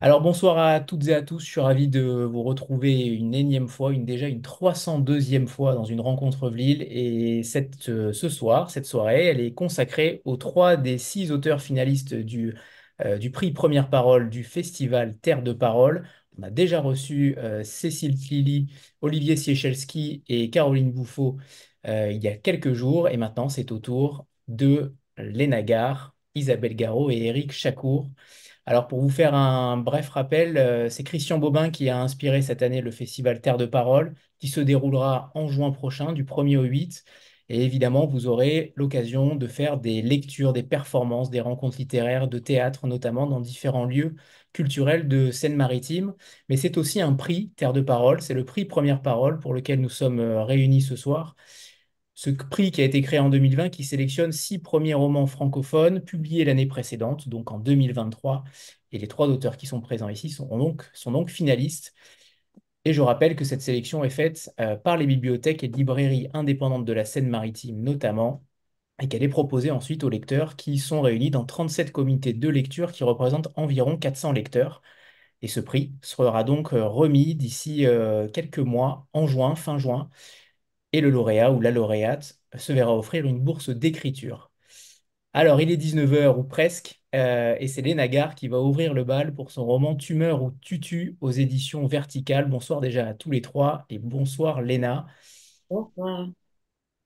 Alors bonsoir à toutes et à tous, je suis ravi de vous retrouver une énième fois, déjà une 302e fois dans une rencontre Vlil. Et ce soir, cette soirée, elle est consacrée aux trois des six auteurs finalistes du prix Première Parole du festival Terre de Parole. On a déjà reçu Cécile Clily, Olivier Siechelski et Caroline Bouffaut il y a quelques jours. Et maintenant, c'est au tour de Léna Gare, Isabelle Garot et Éric Chacour. Alors, pour vous faire un bref rappel, c'est Christian Bobin qui a inspiré cette année le festival Terre de Parole, qui se déroulera en juin prochain, du 1er au 8. Et évidemment, vous aurez l'occasion de faire des lectures, des performances, des rencontres littéraires, de théâtre, notamment dans différents lieux culturels de Seine-Maritime. Mais c'est aussi un prix Terre de Parole, c'est le prix Première Parole pour lequel nous sommes réunis ce soir. Ce prix qui a été créé en 2020, qui sélectionne six premiers romans francophones publiés l'année précédente, donc en 2023. Et les trois auteurs qui sont présents ici sont donc finalistes. Et je rappelle que cette sélection est faite par les bibliothèques et librairies indépendantes de la Seine-Maritime notamment, et qu'elle est proposée ensuite aux lecteurs qui sont réunis dans 37 comités de lecture qui représentent environ 400 lecteurs. Et ce prix sera donc remis d'ici quelques mois, en juin, fin juin, et le lauréat ou la lauréate se verra offrir une bourse d'écriture. Alors, il est 19 heures ou presque, et c'est Léna Gare qui va ouvrir le bal pour son roman Tumeur ou Tutu aux éditions Verticales. Bonsoir déjà à tous les trois et bonsoir Léna. Bonsoir.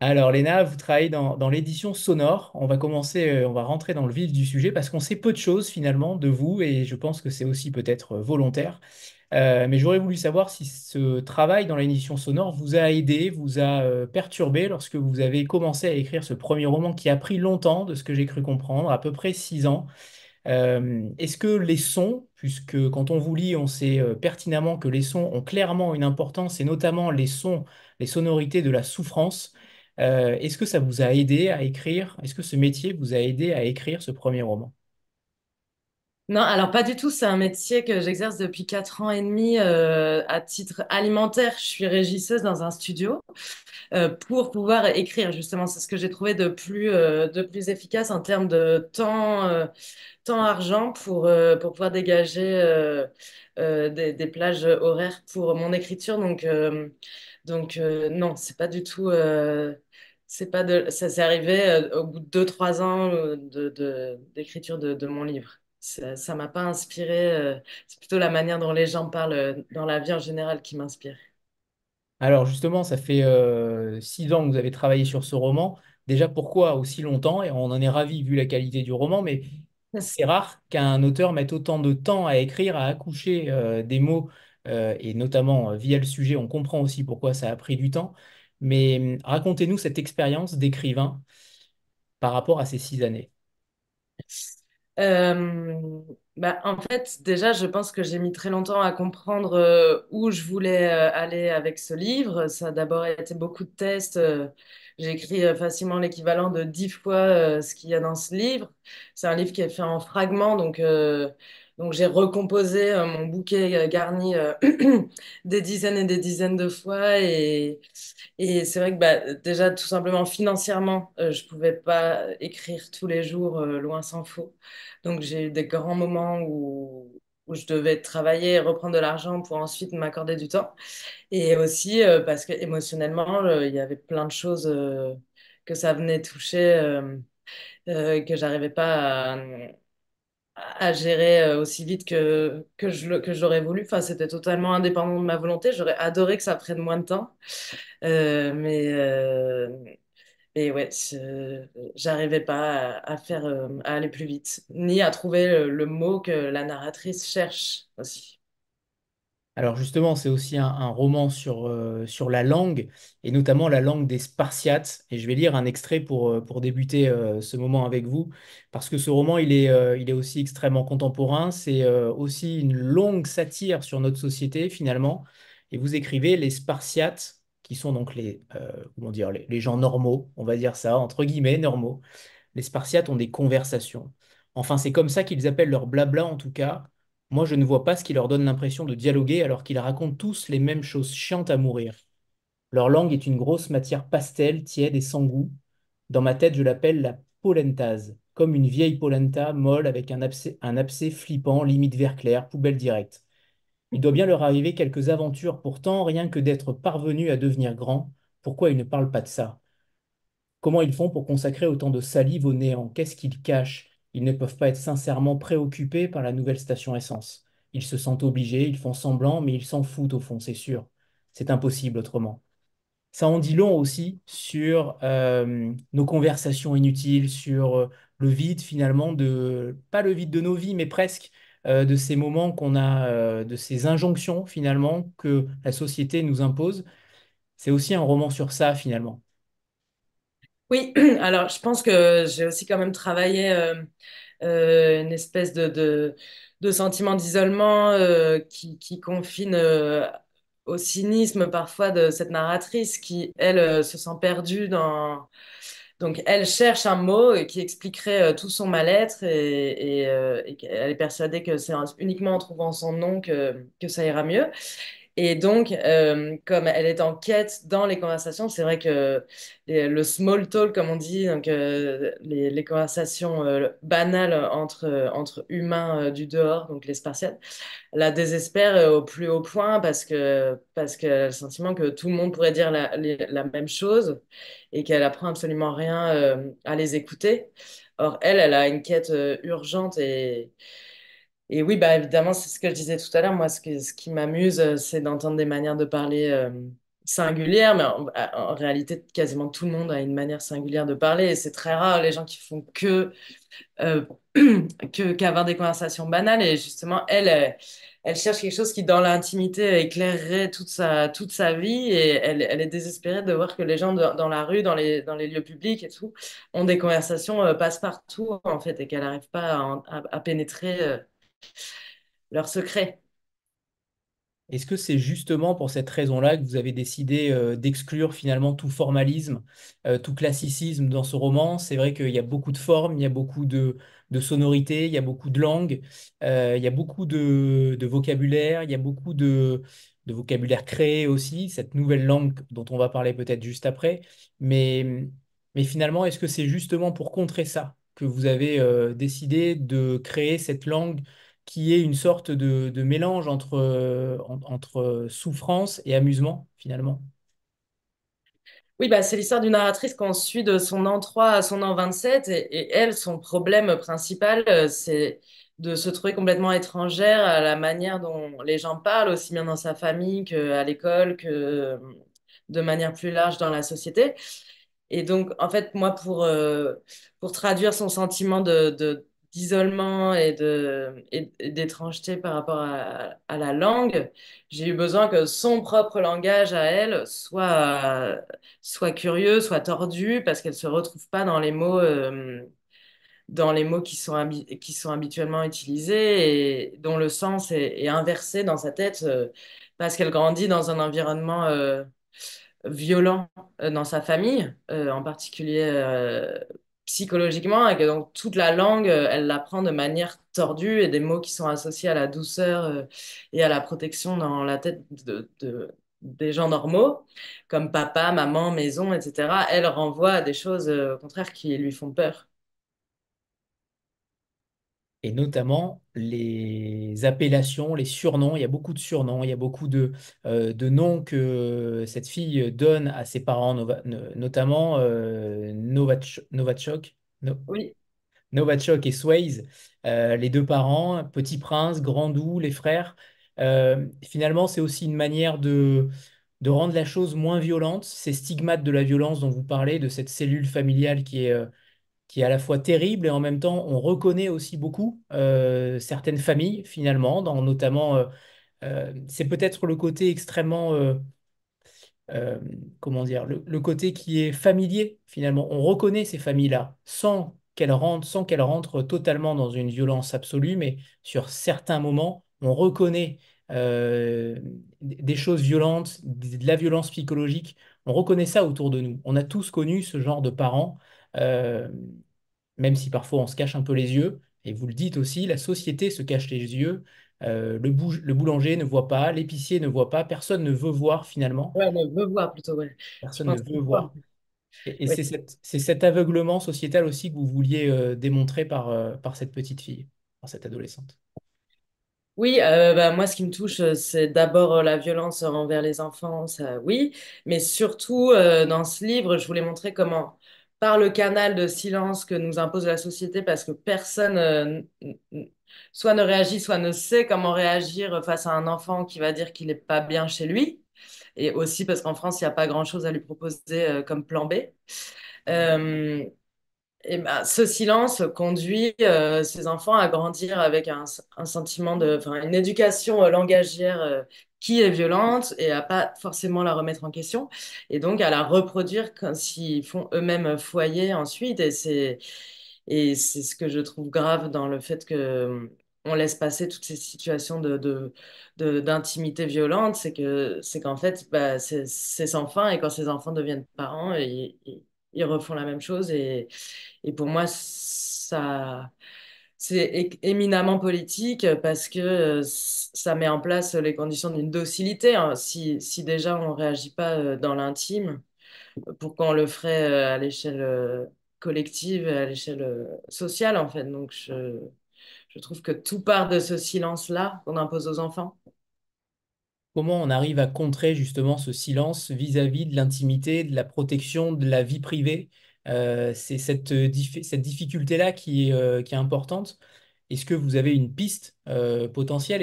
Alors Léna, vous travaillez dans l'édition sonore. On va commencer, on va rentrer dans le vif du sujet parce qu'on sait peu de choses finalement de vous et je pense que c'est aussi peut-être volontaire. Mais j'aurais voulu savoir si ce travail dans l'édition sonore vous a aidé, vous a perturbé lorsque vous avez commencé à écrire ce premier roman qui a pris longtemps, de ce que j'ai cru comprendre, à peu près 6 ans. Est-ce que les sons, puisque quand on vous lit, on sait pertinemment que les sons ont clairement une importance, et notamment les sons, les sonorités de la souffrance, est-ce que ça vous a aidé à écrire, est-ce que ce métier vous a aidé à écrire ce premier roman? Non, alors pas du tout. C'est un métier que j'exerce depuis 4 ans et demi à titre alimentaire. Je suis régisseuse dans un studio pour pouvoir écrire. Justement, c'est ce que j'ai trouvé de plus efficace en termes de temps-argent pour pouvoir dégager des plages horaires pour mon écriture. Donc, non, c'est pas du tout. C'est pas de, ça s'est arrivé au bout de 2, 3 ans d'écriture de mon livre. Ça m'a pas inspiré. C'est plutôt la manière dont les gens parlent dans la vie en général qui m'inspire. Alors justement, ça fait 6 ans que vous avez travaillé sur ce roman. Déjà, pourquoi aussi longtemps? Et on en est ravi vu la qualité du roman, mais c'est rare qu'un auteur mette autant de temps à écrire, à accoucher des mots, et notamment via le sujet, on comprend aussi pourquoi ça a pris du temps. Mais racontez-nous cette expérience d'écrivain par rapport à ces 6 années. Euh, en fait, déjà, je pense que j'ai mis très longtemps à comprendre où je voulais aller avec ce livre. Ça a d'abord été beaucoup de tests. J'ai écrit facilement l'équivalent de 10 fois ce qu'il y a dans ce livre. C'est un livre qui est fait en fragments, donc j'ai recomposé mon bouquet garni des dizaines et des dizaines de fois. Et c'est vrai que déjà, tout simplement financièrement, je pouvais pas écrire tous les jours, loin s'en faut. Donc j'ai eu des grands moments où je devais travailler et reprendre de l'argent pour ensuite m'accorder du temps. Et aussi parce que émotionnellement, il y avait plein de choses que ça venait toucher, que j'arrivais pas à gérer aussi vite que je l'aurais voulu. Enfin, c'était totalement indépendant de ma volonté. J'aurais adoré que ça prenne moins de temps. Euh, mais, euh, et ouais, j'arrivais pas à aller plus vite, ni à trouver le mot que la narratrice cherche aussi. Alors justement, c'est aussi un roman sur la langue, et notamment la langue des Spartiates. Et je vais lire un extrait pour débuter ce moment avec vous, parce que ce roman, il est aussi extrêmement contemporain. C'est aussi une longue satire sur notre société, finalement. Et vous écrivez les Spartiates, qui sont donc comment dire, les gens normaux, on va dire ça, entre guillemets, normaux. Les Spartiates ont des conversations. Enfin, c'est comme ça qu'ils appellent leur blabla en tout cas. Moi, je ne vois pas ce qui leur donne l'impression de dialoguer alors qu'ils racontent tous les mêmes choses chiantes à mourir. Leur langue est une grosse matière pastel, tiède et sans goût. Dans ma tête, je l'appelle la polentase, comme une vieille polenta molle avec un abcès flippant, limite vert clair, poubelle directe. Il doit bien leur arriver quelques aventures pourtant, rien que d'être parvenus à devenir grands. Pourquoi ils ne parlent pas de ça? Comment ils font pour consacrer autant de salive au néant? Qu'est-ce qu'ils cachent? Ils ne peuvent pas être sincèrement préoccupés par la nouvelle station essence. Ils se sentent obligés, ils font semblant, mais ils s'en foutent au fond, c'est sûr. C'est impossible autrement. Ça en dit long aussi sur nos conversations inutiles, sur le vide finalement pas le vide de nos vies, mais presque de ces moments qu'on a, de ces injonctions finalement que la société nous impose. C'est aussi un roman sur ça finalement. Oui, alors je pense que j'ai aussi quand même travaillé une espèce de sentiment d'isolement qui confine au cynisme parfois de cette narratrice qui, elle, se sent perdue dans... Donc, elle cherche un mot qui expliquerait tout son mal-être et qu'elle est persuadée que c'est uniquement en trouvant son nom que ça ira mieux. Et donc, comme elle est en quête dans les conversations, c'est vrai que le small talk, comme on dit, donc les conversations banales entre humains du dehors, donc les spartiates, la désespère au plus haut point parce qu'elle a le sentiment que tout le monde pourrait dire la même chose et qu'elle apprend absolument rien à les écouter. Or, elle a une quête urgente et oui, bah évidemment, c'est ce que je disais tout à l'heure. Moi, ce qui m'amuse, c'est d'entendre des manières de parler singulières, mais en réalité, quasiment tout le monde a une manière singulière de parler. Et c'est très rare les gens qui font euh, qu'avoir des conversations banales. Et justement, elle cherche quelque chose qui, dans l'intimité, éclairerait toute sa vie. Et elle est désespérée de voir que les gens dans la rue, dans les lieux publics et tout, ont des conversations passe-partout, en fait, et qu'elle n'arrive pas à pénétrer leurs secrets. Est-ce que c'est justement pour cette raison-là que vous avez décidé d'exclure finalement tout formalisme, tout classicisme dans ce roman? C'est vrai qu'il y a beaucoup de formes, il y a beaucoup de sonorités, il y a beaucoup de langues, il y a beaucoup de vocabulaire, il y a beaucoup de vocabulaire créé aussi, cette nouvelle langue dont on va parler peut-être juste après. Mais, mais finalement, est-ce que c'est justement pour contrer ça que vous avez décidé de créer cette langue qui est une sorte de mélange entre souffrance et amusement, finalement? Oui, bah, c'est l'histoire d'une narratrice qu'on suit de son an 3 à son an 27 et elle, son problème principal, c'est de se trouver complètement étrangère à la manière dont les gens parlent, aussi bien dans sa famille qu'à l'école, que de manière plus large dans la société. Et donc, en fait, moi, pour traduire son sentiment d'isolement et d'étrangeté par rapport à la langue, j'ai eu besoin que son propre langage à elle soit curieux, soit tordu, parce qu'elle ne se retrouve pas dans les mots qui sont habituellement utilisés et dont le sens est inversé dans sa tête, parce qu'elle grandit dans un environnement violent dans sa famille, en particulier psychologiquement, et que donc toute la langue, elle l'apprend de manière tordue et des mots qui sont associés à la douceur et à la protection dans la tête des gens normaux, comme papa, maman, maison, etc. Elle renvoie à des choses, au contraire, qui lui font peur. Et notamment les appellations, les surnoms. Il y a beaucoup de surnoms, il y a beaucoup de noms que cette fille donne à ses parents, notamment Novatchok, Oui. Novatchok et Swayze, les deux parents, Petit Prince, Grandou, les frères. Finalement, c'est aussi une manière de rendre la chose moins violente. Ces stigmates de la violence dont vous parlez, de cette cellule familiale qui est à la fois terrible et en même temps, on reconnaît aussi beaucoup certaines familles, finalement, notamment, c'est peut-être le côté extrêmement euh, comment dire, le côté qui est familier, finalement. On reconnaît ces familles-là sans qu'elles rentrent totalement dans une violence absolue, mais sur certains moments, on reconnaît des choses violentes, de la violence psychologique. On reconnaît ça autour de nous. On a tous connu ce genre de parents, euh, même si parfois on se cache un peu les yeux. Et vous le dites aussi, la société se cache les yeux. Le boulanger ne voit pas, l'épicier ne voit pas, personne ne veut voir finalement. Ouais, ne veut voir plutôt, ouais. Je Personne ne pense veut voir. Et Oui. c'est cet aveuglement sociétal aussi que vous vouliez démontrer par cette petite fille, par cette adolescente. Oui, bah, moi, ce qui me touche, c'est d'abord la violence envers les enfants, ça, oui, mais surtout dans ce livre, je voulais montrer comment, par le canal de silence que nous impose la société, parce que personne soit ne réagit, soit ne sait comment réagir face à un enfant qui va dire qu'il n'est pas bien chez lui, et aussi parce qu'en France, il n'y a pas grand-chose à lui proposer comme plan B. Euh, et ben, ce silence conduit ces enfants à grandir avec un sentiment enfin, une éducation langagière qui est violente et à pas forcément la remettre en question, et donc à la reproduire quand s'ils font eux-mêmes foyer ensuite. Et c'est ce que je trouve grave dans le fait que on laisse passer toutes ces situations d'intimité violente, c'est qu'en fait, bah, ces enfants, et quand ces enfants deviennent parents, ils refont la même chose. Et pour moi, ça, c'est éminemment politique parce que ça met en place les conditions d'une docilité, hein. Si déjà on ne réagit pas dans l'intime, pourquoi on le ferait à l'échelle collective, à l'échelle sociale, en fait. Donc, je trouve que tout part de ce silence-là qu'on impose aux enfants. Comment on arrive à contrer justement ce silence vis-à-vis de l'intimité, de la protection, de la vie privée? C'est cette difficulté-là qui est importante. Est-ce que vous avez une piste potentielle?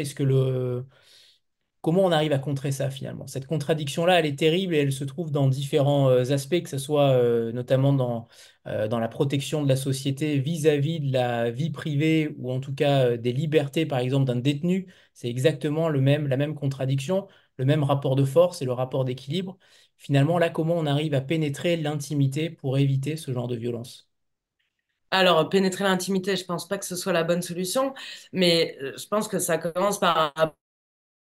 Comment on arrive à contrer ça finalement? Cette contradiction-là, elle est terrible et elle se trouve dans différents aspects, que ce soit notamment dans la protection de la société vis-à-vis de la vie privée ou en tout cas des libertés, par exemple, d'un détenu. C'est exactement la même contradiction, le même rapport de force et le rapport d'équilibre. Finalement, là, comment on arrive à pénétrer l'intimité pour éviter ce genre de violence? Alors, pénétrer l'intimité, je pense pas que ce soit la bonne solution, mais je pense que ça commence par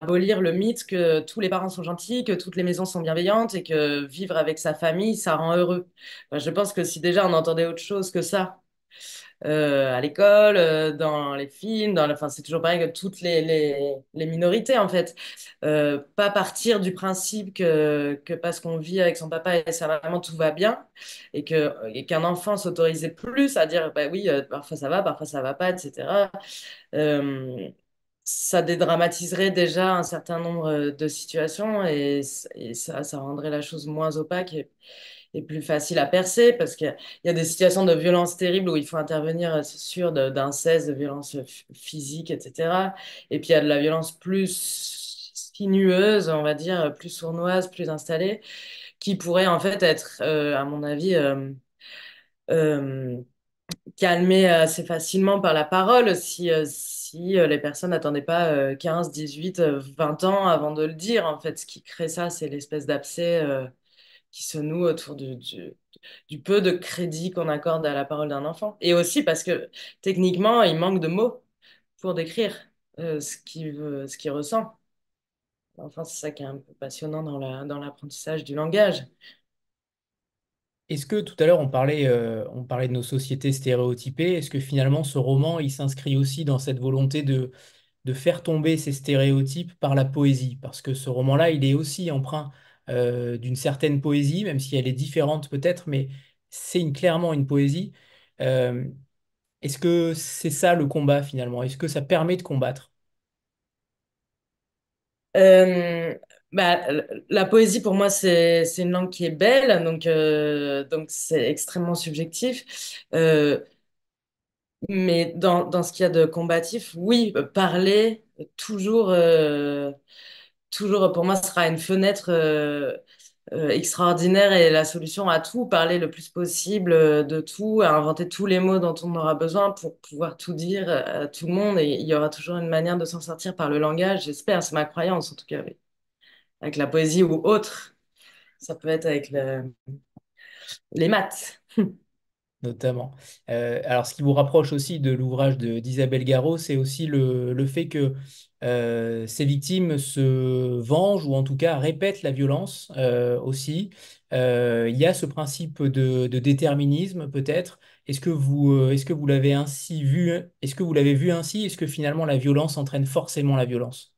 abolir le mythe que tous les parents sont gentils, que toutes les maisons sont bienveillantes et que vivre avec sa famille, ça rend heureux. Enfin, je pense que si déjà on entendait autre chose que ça, à l'école, dans les films, enfin, c'est toujours pareil que toutes les minorités, en fait. Pas partir du principe que parce qu'on vit avec son papa et sa maman, tout va bien, et qu'un enfant s'autorisait plus à dire, bah oui, parfois ça va pas, etc. Euh, Ça dédramatiserait déjà un certain nombre de situations, et ça rendrait la chose moins opaque et plus facile à percer, parce qu'il y a des situations de violence terribles où il faut intervenir, c'est sûr, d'inceste, de violence physique, etc. Et puis il y a de la violence plus sinueuse, on va dire, plus sournoise, plus installée, qui pourrait en fait être, à mon avis, euh, calmée assez facilement par la parole si les personnes n'attendaient pas 15, 18, 20 ans avant de le dire. En fait, ce qui crée ça, c'est l'espèce d'abcès qui se noue autour du peu de crédit qu'on accorde à la parole d'un enfant. Et aussi parce que techniquement, il manque de mots pour décrire ce qu'il ressent. Enfin, c'est ça qui est un peu passionnant dans l'apprentissage du langage. Est-ce que tout à l'heure on parlait de nos sociétés stéréotypées, est-ce que finalement ce roman il s'inscrit aussi dans cette volonté de faire tomber ces stéréotypes par la poésie? Parce que ce roman-là, il est aussi empreint d'une certaine poésie, même si elle est différente peut-être, mais clairement une poésie. Euh, Est-ce que c'est ça le combat finalement? Est-ce que ça permet de combattre? Euh, Bah, la poésie, pour moi, c'est une langue qui est belle, donc c'est extrêmement subjectif. Mais dans ce qu'il y a de combatif, oui, parler, toujours, toujours pour moi, sera une fenêtre extraordinaire et la solution à tout, parler le plus possible de tout, à inventer tous les mots dont on aura besoin pour pouvoir tout dire à tout le monde. Et il y aura toujours une manière de s'en sortir par le langage, j'espère, c'est ma croyance en tout cas, oui. Avec la poésie ou autre. Ça peut être avec les maths. Notamment. Alors, ce qui vous rapproche aussi de l'ouvrage d'Isabelle Garot, c'est aussi le fait que ces victimes se vengent ou en tout cas répètent la violence aussi. Il y a ce principe de déterminisme peut-être. Est-ce que vous l'avez ainsi vu? Est-ce que vous l'avez vu ainsi? Est-ce que finalement la violence entraîne forcément la violence?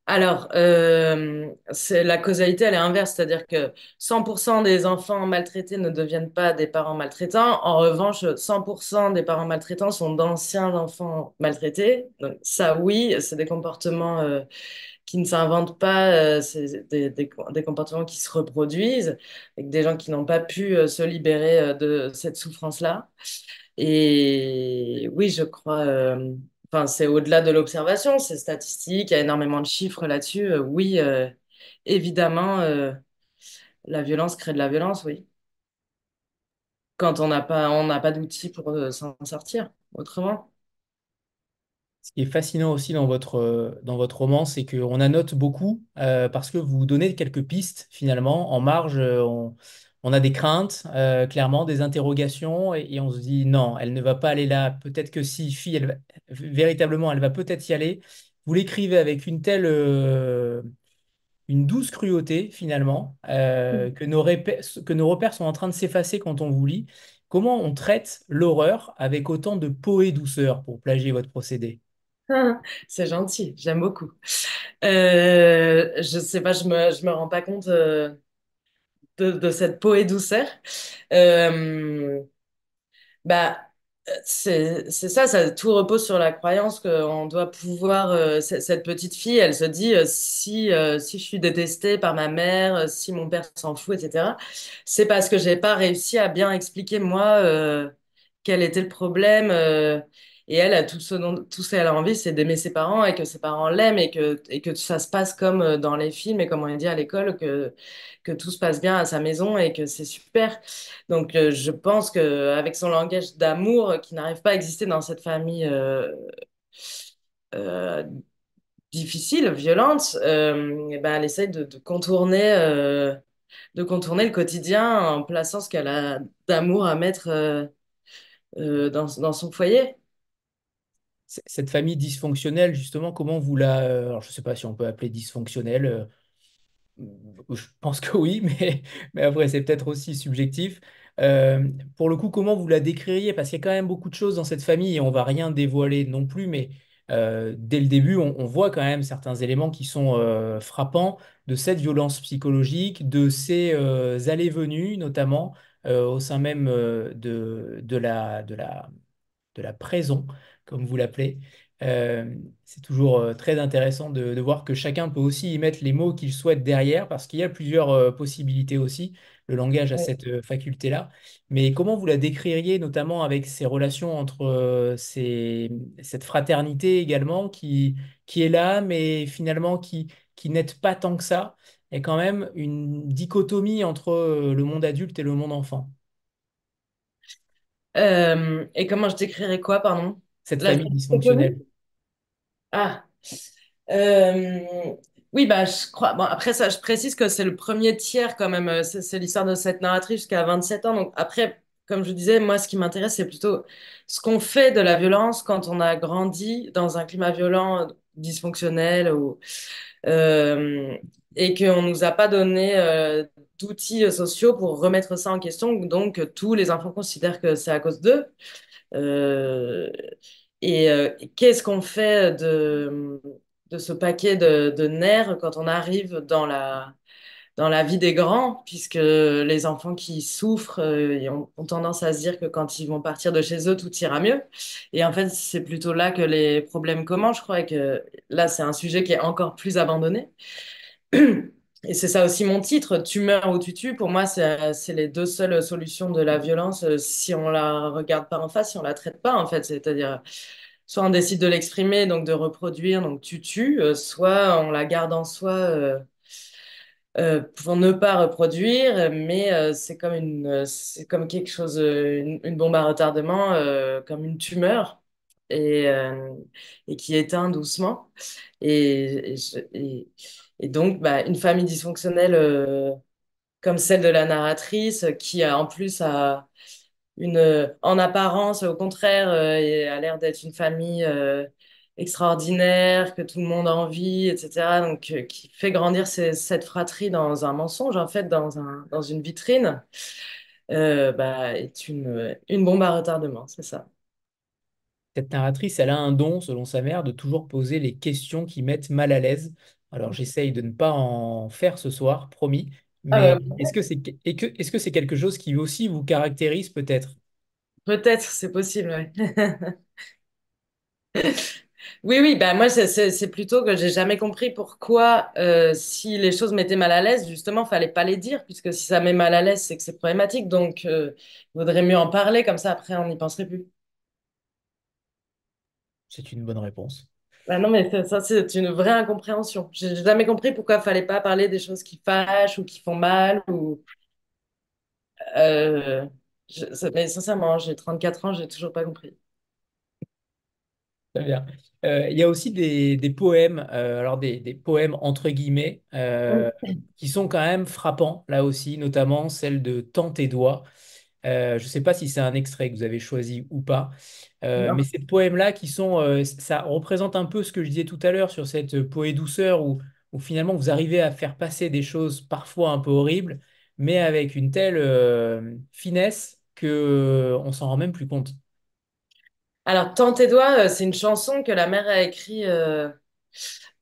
Alors, la causalité, elle est inverse, c'est-à-dire que 100% des enfants maltraités ne deviennent pas des parents maltraitants. En revanche, 100% des parents maltraitants sont d'anciens enfants maltraités. Donc, ça, oui, c'est des comportements qui ne s'inventent pas, c'est des comportements qui se reproduisent, avec des gens qui n'ont pas pu se libérer de cette souffrance-là. Et oui, je crois, enfin, c'est au-delà de l'observation, c'est statistique, il y a énormément de chiffres là-dessus. Oui, évidemment, la violence crée de la violence, oui. Quand on n'a pas d'outils pour s'en sortir autrement. Ce qui est fascinant aussi dans votre roman, c'est qu'on annote beaucoup parce que vous donnez quelques pistes finalement. En marge, on a des craintes, clairement, des interrogations et on se dit non, elle ne va pas aller là. Peut-être que si fille, véritablement, elle va peut-être y aller. Vous l'écrivez avec une douce cruauté finalement, que nos repères sont en train de s'effacer quand on vous lit. Comment on traite l'horreur avec autant de peau et douceur pour plagier votre procédé? C'est gentil, j'aime beaucoup. Je sais pas, je me rends pas compte de cette peau et douceur. Euh, Bah, c'est ça, tout repose sur la croyance qu'on doit pouvoir. Cette petite fille, elle se dit si je suis détestée par ma mère, si mon père s'en fout, etc., c'est parce que j'ai pas réussi à bien expliquer moi quel était le problème. Et elle a tout ce qu'elle a envie, c'est d'aimer ses parents et que ses parents l'aiment et que ça se passe comme dans les films et comme on dit à l'école, que tout se passe bien à sa maison et que c'est super. Donc, je pense qu'avec son langage d'amour qui n'arrive pas à exister dans cette famille euh, difficile, violente, eh ben, elle essaye de contourner le quotidien en plaçant ce qu'elle a d'amour à mettre dans son foyer. Cette famille dysfonctionnelle, justement, comment vous alors, je ne sais pas si on peut appeler dysfonctionnelle. Je pense que oui, mais après, c'est peut-être aussi subjectif. Pour le coup, comment vous la décririez? Parce qu'il y a quand même beaucoup de choses dans cette famille et on va rien dévoiler non plus, mais dès le début, on voit quand même certains éléments qui sont frappants de cette violence psychologique, de ces allées-venues, notamment au sein même de la prison, comme vous l'appelez. C'est toujours très intéressant de voir que chacun peut aussi y mettre les mots qu'il souhaite derrière, parce qu'il y a plusieurs possibilités aussi. Le langage a cette faculté-là. Mais comment vous la décririez, notamment avec ces relations entre cette fraternité également, qui est là, mais finalement qui n'aide pas tant que ça, et quand même une dichotomie entre le monde adulte et le monde enfant. Et comment je décrirais quoi, pardon? Cette La famille dysfonctionnelle. Ah. Euh, oui, bah, je crois. Bon, après, ça, je précise que c'est le premier tiers quand même. C'est l'histoire de cette narratrice jusqu'à 27 ans. Donc, après, comme je disais, moi, ce qui m'intéresse, c'est plutôt ce qu'on fait de la violence quand on a grandi dans un climat violent, dysfonctionnel, euh, et qu'on nous a pas donné d'outils sociaux pour remettre ça en question. Donc, tous les enfants considèrent que c'est à cause d'eux. Euh, et qu'est-ce qu'on fait de ce paquet de nerfs quand on arrive dans la vie des grands, puisque les enfants qui souffrent ont tendance à se dire que quand ils vont partir de chez eux, tout ira mieux. Et en fait, c'est plutôt là que les problèmes commencent, je crois, et que là, c'est un sujet qui est encore plus abandonné. Et c'est ça aussi mon titre, Tu meurs ou tu tues. Pour moi, c'est les deux seules solutions de la violence si on la regarde pas en face, si on la traite pas, en fait. C'est-à-dire, soit on décide de l'exprimer, donc de reproduire, donc tu tues, soit on la garde en soi pour ne pas reproduire, mais c'est comme quelque chose, une bombe à retardement, comme une tumeur, et, euh, et qui éteint doucement. Et donc, bah, une famille dysfonctionnelle comme celle de la narratrice, qui en plus en apparence, au contraire, a l'air d'être une famille extraordinaire, que tout le monde a envie, etc. Donc, qui fait grandir cette fratrie dans un mensonge, en fait, dans une vitrine, bah, est une bombe à retardement, c'est ça. Cette narratrice, elle a un don, selon sa mère, de toujours poser les questions qui mettent mal à l'aise. Alors, j'essaye de ne pas en faire ce soir, promis. Ah Mais bah, est-ce que c'est quelque chose qui aussi vous caractérise peut-être? peut-être, c'est possible, ouais. Oui, oui, bah moi, c'est plutôt que j'ai jamais compris pourquoi, si les choses mettaient mal à l'aise, justement, fallait pas les dire, puisque si ça met mal à l'aise, c'est que c'est problématique. Donc, il vaudrait mieux en parler, comme ça, après, on n'y penserait plus. C'est une bonne réponse. Bah non, mais ça, c'est une vraie incompréhension. J'ai jamais compris pourquoi fallait pas parler des choses qui fâchent ou qui font mal. Euh, mais sincèrement, j'ai 34 ans, j'ai toujours pas compris. Très bien. Il y a aussi des poèmes, alors des poèmes entre guillemets, qui sont quand même frappants, là aussi, notamment celle de Tante et Doigt. Je ne sais pas si c'est un extrait que vous avez choisi ou pas, mais Non. ces poèmes-là qui sont, ça représente un peu ce que je disais tout à l'heure sur cette poésie douceur où finalement vous arrivez à faire passer des choses parfois un peu horribles, mais avec une telle finesse que on s'en rend même plus compte. Alors, Tant tes doigts, c'est une chanson que la mère a écrite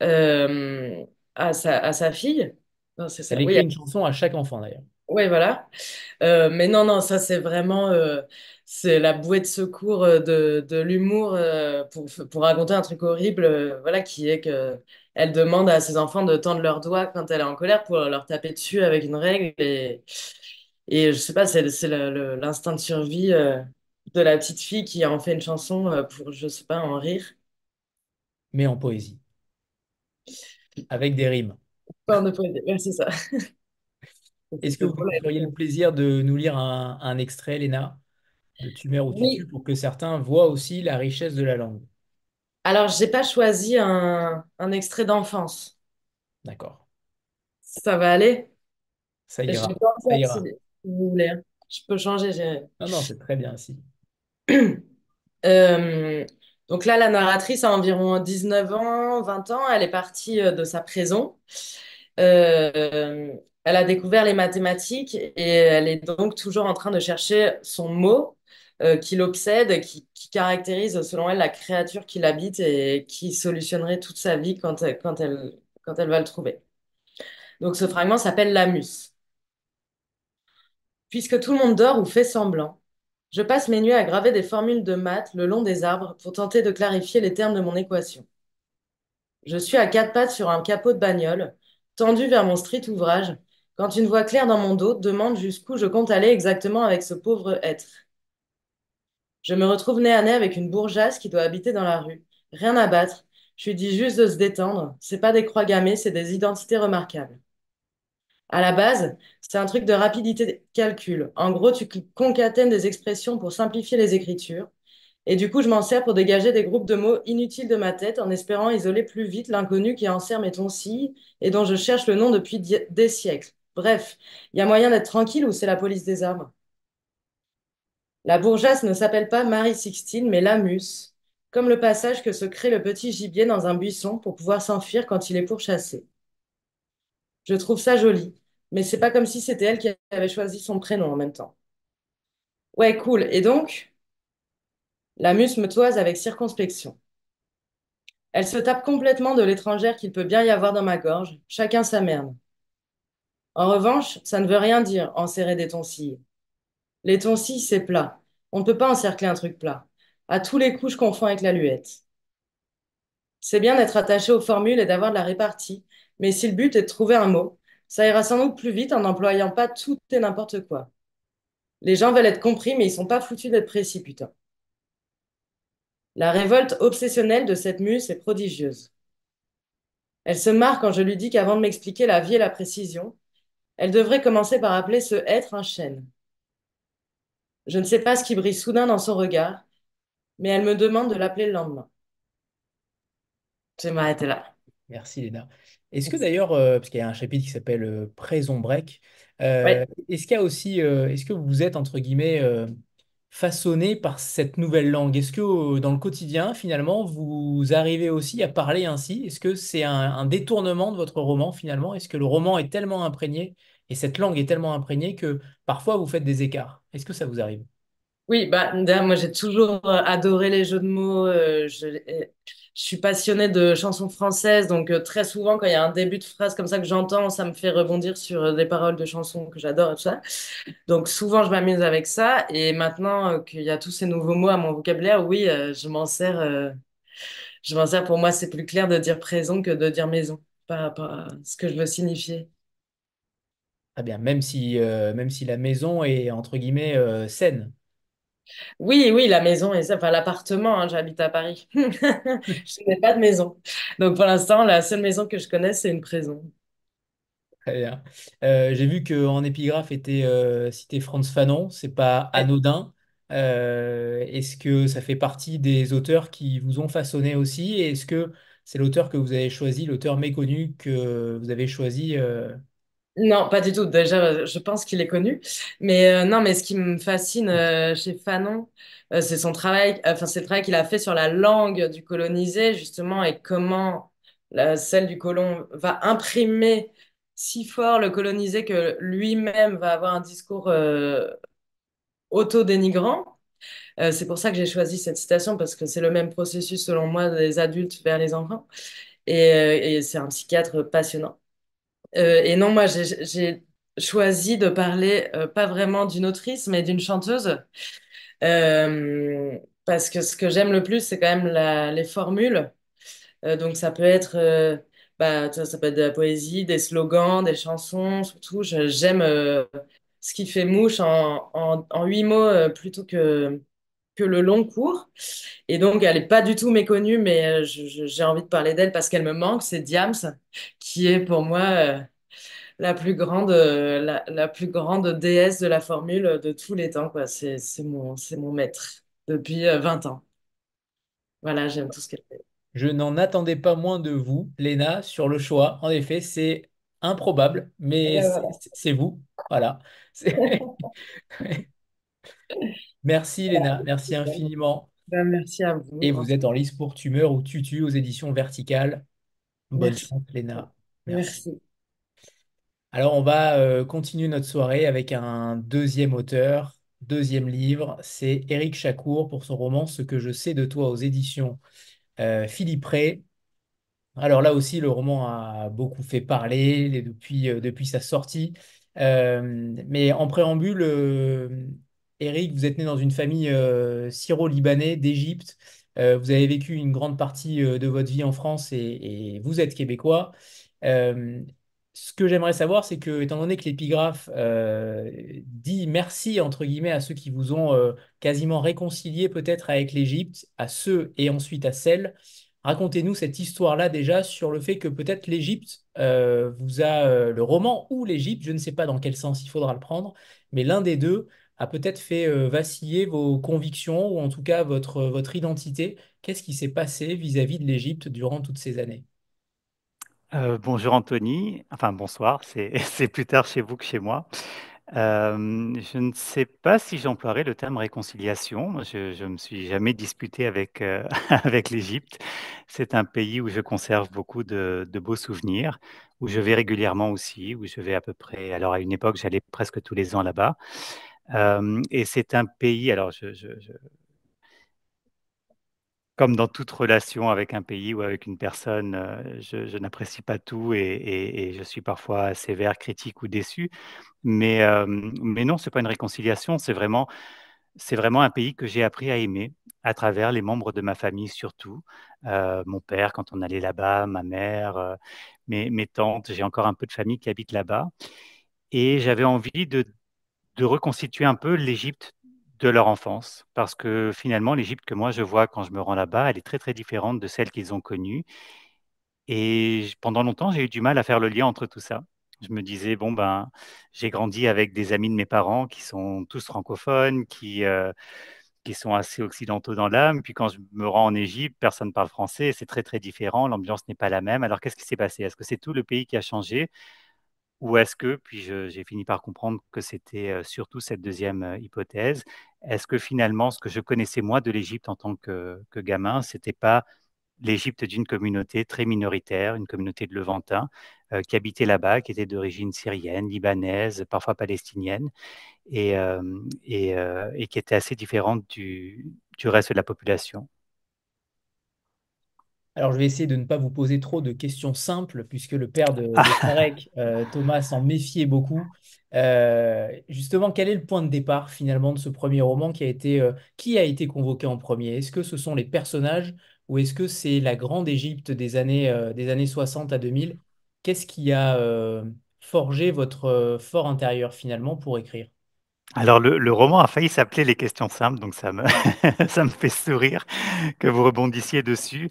euh, à sa fille. Non, c'est Elle ça. Oui, écrit une chanson à chaque enfant d'ailleurs. oui, voilà. Mais non, non, ça c'est vraiment c'est la bouée de secours de l'humour pour raconter un truc horrible, voilà, qui est que elle demande à ses enfants de tendre leurs doigts quand elle est en colère pour leur taper dessus avec une règle et je sais pas, c'est l'instinct de survie de la petite fille qui en fait une chanson pour je sais pas en rire. Mais en poésie, avec des rimes. Enfin, de poésie. Ouais, c'est ça. Est-ce que C'est vous drôle. nous feriez le plaisir de nous lire un extrait, Léna, de Tu mères ou tu tues, Oui. pour que certains voient aussi la richesse de la langue? Alors, j'ai pas choisi un extrait d'enfance. D'accord, Ça va aller? ça Je vais ira, pas en ça faire si ira. vous voulez, hein. Je peux changer. Non, non, c'est très bien, si. Euh, donc là, la narratrice a environ 19 ans, 20 ans. Elle est partie de sa prison. Elle a découvert les mathématiques et elle est donc toujours en train de chercher son mot qui l'obsède, qui caractérise, selon elle, la créature qui l'habite et qui solutionnerait toute sa vie quand elle va le trouver. Donc ce fragment s'appelle l'Amus. Puisque tout le monde dort ou fait semblant, je passe mes nuits à graver des formules de maths le long des arbres pour tenter de clarifier les termes de mon équation. Je suis à quatre pattes sur un capot de bagnole, tendu vers mon street ouvrage, quand une voix claire dans mon dos demande jusqu'où je compte aller exactement avec ce pauvre être. Je me retrouve nez à nez avec une bourgeasse qui doit habiter dans la rue. Rien à battre. Je lui dis juste de se détendre. C'est pas des croix gammées, c'est des identités remarquables. À la base, c'est un truc de rapidité de calcul. En gros, tu concatènes des expressions pour simplifier les écritures. Et du coup, je m'en sers pour dégager des groupes de mots inutiles de ma tête en espérant isoler plus vite l'inconnu qui enserre mes toncilles et dont je cherche le nom depuis des siècles. Bref, il y a moyen d'être tranquille ou c'est la police des arbres. La bourgeasse ne s'appelle pas Marie-Sixtine, mais Lamus, comme le passage que se crée le petit gibier dans un buisson pour pouvoir s'enfuir quand il est pourchassé. Je trouve ça joli, mais c'est pas comme si c'était elle qui avait choisi son prénom en même temps. Ouais, cool. Et donc, Lamus me toise avec circonspection. Elle se tape complètement de l'étrangère qu'il peut bien y avoir dans ma gorge, chacun sa merde. En revanche, ça ne veut rien dire, enserrer des toncilles. Les toncilles, c'est plat. On ne peut pas encercler un truc plat. À tous les coups, je confonds avec la luette. C'est bien d'être attaché aux formules et d'avoir de la répartie, mais si le but est de trouver un mot, ça ira sans doute plus vite en n'employant pas tout et n'importe quoi. Les gens veulent être compris, mais ils sont pas foutus d'être précis, putain. La révolte obsessionnelle de cette muse est prodigieuse. Elle se marre quand je lui dis qu'avant de m'expliquer la vie et la précision, elle devrait commencer par appeler ce être un chêne. Je ne sais pas ce qui brille soudain dans son regard, mais elle me demande de l'appeler le lendemain. Je vais m'arrêter là. Merci, Léna. Est-ce que d'ailleurs, parce qu'il y a un chapitre qui s'appelle Prison Break, Ouais. est-ce qu'il y a aussi, est-ce que vous êtes, entre guillemets, façonné par cette nouvelle langue? Est-ce que dans le quotidien, finalement, vous arrivez aussi à parler ainsi? Est-ce que c'est un détournement de votre roman, finalement? Est-ce que le roman est tellement imprégné et cette langue est tellement imprégnée que parfois vous faites des écarts? Est-ce que ça vous arrive? Oui, bah, d'ailleurs, moi j'ai toujours adoré les jeux de mots. je suis passionnée de chansons françaises, donc très souvent, quand il y a un début de phrase comme ça que j'entends, ça me fait rebondir sur des paroles de chansons que j'adore et tout ça. Donc souvent, je m'amuse avec ça. Et maintenant qu'il y a tous ces nouveaux mots à mon vocabulaire, oui, je m'en sers. Je m'en sers. Pour moi, c'est plus clair de dire présent que de dire maison par rapport à ce que je veux signifier. Très bien, même si la maison est entre guillemets saine. Oui, oui, la maison et ça, enfin l'appartement, hein, j'habite à Paris. Je n'ai pas de maison. Donc pour l'instant, la seule maison que je connais, c'est une prison. Très bien. J'ai vu qu'en épigraphe était cité Frantz Fanon, c'est pas Ouais. anodin. Est-ce que ça fait partie des auteurs qui vous ont façonné aussi? Et est-ce que c'est l'auteur que vous avez choisi, l'auteur méconnu que vous avez choisi? Non, pas du tout. Déjà, je pense qu'il est connu. Mais non, mais ce qui me fascine chez Fanon, c'est son travail, enfin, c'est le travail qu'il a fait sur la langue du colonisé, justement, et comment celle du colon va imprimer si fort le colonisé que lui-même va avoir un discours auto-dénigrant. C'est pour ça que j'ai choisi cette citation, parce que c'est le même processus, selon moi, des adultes vers les enfants. Et c'est un psychiatre passionnant. Et non, moi, j'ai choisi de parler pas vraiment d'une autrice, mais d'une chanteuse. Parce que ce que j'aime le plus, c'est quand même les formules. Donc, ça peut être, bah, ça peut être de la poésie, des slogans, des chansons. Surtout, j'aime ce qui fait mouche en 8 mots plutôt que le long cours. Et donc, elle n'est pas du tout méconnue, mais j'ai envie de parler d'elle parce qu'elle me manque. C'est Diams, qui est pour moi la plus grande déesse de la formule de tous les temps, quoi. C'est mon maître depuis 20 ans. Voilà, j'aime tout ce qu'elle fait. Je n'en attendais pas moins de vous, Léna, sur le choix. En effet, c'est improbable, Et mais ben voilà. c'est vous. Voilà. C'est- Merci, Léna. Merci infiniment. Ben, merci à vous. Et vous êtes en lice pour Tumeur ou Tutu aux éditions Verticales. Bonne Merci. chance, Léna. Merci. Merci. Alors, on va continuer notre soirée avec un deuxième auteur, deuxième livre. C'est Éric Chacour pour son roman Ce que je sais de toi aux éditions Philippe Ray. Alors là aussi, le roman a beaucoup fait parler depuis sa sortie. Mais en préambule, Eric, vous êtes né dans une famille syro-libanais d'Égypte. Vous avez vécu une grande partie de votre vie en France et vous êtes québécois. Euh, Ce que j'aimerais savoir, c'est que, étant donné que l'épigraphe dit merci, entre guillemets, à ceux qui vous ont quasiment réconcilié peut-être avec l'Égypte, à ceux et ensuite à celles. Racontez-nous cette histoire-là déjà sur le fait que peut-être l'Égypte vous a, le roman ou l'Égypte, je ne sais pas dans quel sens il faudra le prendre, mais l'un des deux a peut-être fait vaciller vos convictions ou en tout cas votre identité. Qu'est-ce qui s'est passé vis-à-vis de l'Égypte durant toutes ces années? Bonjour Anthony, enfin bonsoir, c'est c'est plus tard chez vous que chez moi. Je ne sais pas si j'emploierais le terme réconciliation. Moi, je me suis jamais disputé avec, avec l'Égypte. C'est un pays où je conserve beaucoup de beaux souvenirs, où je vais régulièrement aussi, où je vais à peu près alors à une époque, j'allais presque tous les ans là-bas. Et c'est un pays alors je comme dans toute relation avec un pays ou avec une personne, je n'apprécie pas tout et je suis parfois sévère, critique ou déçu. Mais non, c'est pas une réconciliation, c'est vraiment un pays que j'ai appris à aimer à travers les membres de ma famille surtout. Mon père quand on allait là-bas, ma mère, mes tantes, j'ai encore un peu de famille qui habite là-bas et j'avais envie de reconstituer un peu l'Égypte de leur enfance. Parce que finalement, l'Égypte que moi je vois quand je me rends là-bas, elle est très très différente de celle qu'ils ont connue. Et pendant longtemps, j'ai eu du mal à faire le lien entre tout ça. Je me disais, bon, ben, j'ai grandi avec des amis de mes parents qui sont tous francophones, qui sont assez occidentaux dans l'âme. Puis quand je me rends en Égypte, personne ne parle français, c'est très très différent, l'ambiance n'est pas la même. Alors qu'est-ce qui s'est passé? Est-ce que c'est tout le pays qui a changé? Ou est-ce que, puis j'ai fini par comprendre que c'était surtout cette deuxième hypothèse, est-ce que finalement, ce que je connaissais moi de l'Égypte en tant que gamin, c'était pas l'Égypte d'une communauté très minoritaire, une communauté de Levantins qui habitait là-bas, qui était d'origine syrienne, libanaise, parfois palestinienne, et qui était assez différente du reste de la population. Alors, je vais essayer de ne pas vous poser trop de questions simples, puisque le père de Ah, Tarek, Thomas, s'en méfiait beaucoup. Justement, quel est le point de départ finalement de ce premier roman qui a été convoqué en premier? Est-ce que ce sont les personnages ou est-ce que c'est la grande Égypte des années 60 à 2000? Qu'est-ce qui a forgé votre fort intérieur finalement pour écrire? alors le roman a failli s'appeler Les questions simples, donc ça me ça me fait sourire que vous rebondissiez dessus.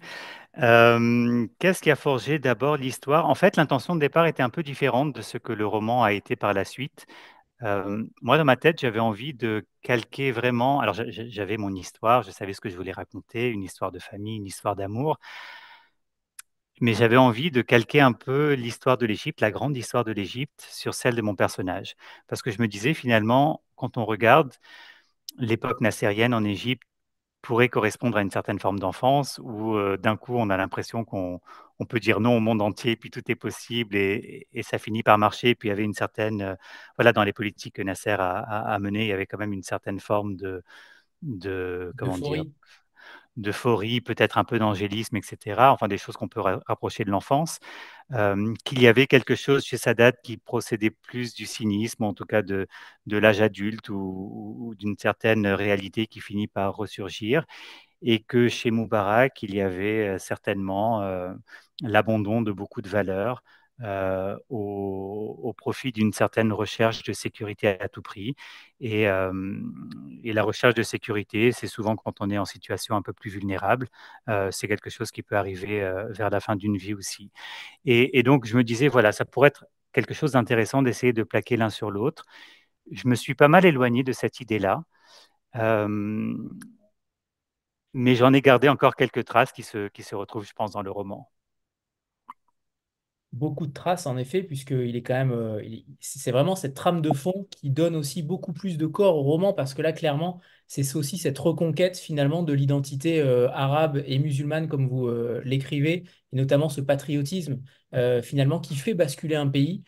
Qu'est-ce qui a forgé d'abord l'histoire? En fait, l'intention de départ était un peu différente de ce que le roman a été par la suite. Moi, dans ma tête, j'avais envie de calquer vraiment alors j'avais mon histoire, je savais ce que je voulais raconter, une histoire de famille, une histoire d'amour, mais j'avais envie de calquer un peu l'histoire de l'Égypte, la grande histoire de l'Égypte, sur celle de mon personnage. Parce que je me disais finalement, quand on regarde l'époque nassérienne en Égypte pourrait correspondre à une certaine forme d'enfance où, d'un coup, on a l'impression qu'on peut dire non au monde entier, puis tout est possible et ça finit par marcher. Puis il y avait une certaine, voilà, dans les politiques que Nasser a menées, il y avait quand même une certaine forme de comment dire? D'euphorie? D'euphorie, peut-être un peu d'angélisme et cetera, enfin des choses qu'on peut rapprocher de l'enfance. Qu'il y avait quelque chose chez Sadat qui procédait plus du cynisme, en tout cas de l'âge adulte ou d'une certaine réalité qui finit par ressurgir et que chez Moubarak, il y avait, certainement, l'abandon de beaucoup de valeurs, au profit d'une certaine recherche de sécurité à tout prix et la recherche de sécurité, c'est souvent quand on est en situation un peu plus vulnérable, c'est quelque chose qui peut arriver, vers la fin d'une vie aussi et donc je me disais, voilà, ça pourrait être quelque chose d'intéressant d'essayer de plaquer l'un sur l'autre. Je me suis pas mal éloigné de cette idée-là, hem mais j'en ai gardé encore quelques traces qui se retrouvent, je pense, dans le roman. Beaucoup de traces en effet, puisqu'il est quand même, c'est vraiment cette trame de fond qui donne aussi beaucoup plus de corps au roman, parce que là, clairement, c'est aussi cette reconquête finalement de l'identité arabe et musulmane, comme vous l'écrivez, et notamment ce patriotisme finalement qui fait basculer un pays,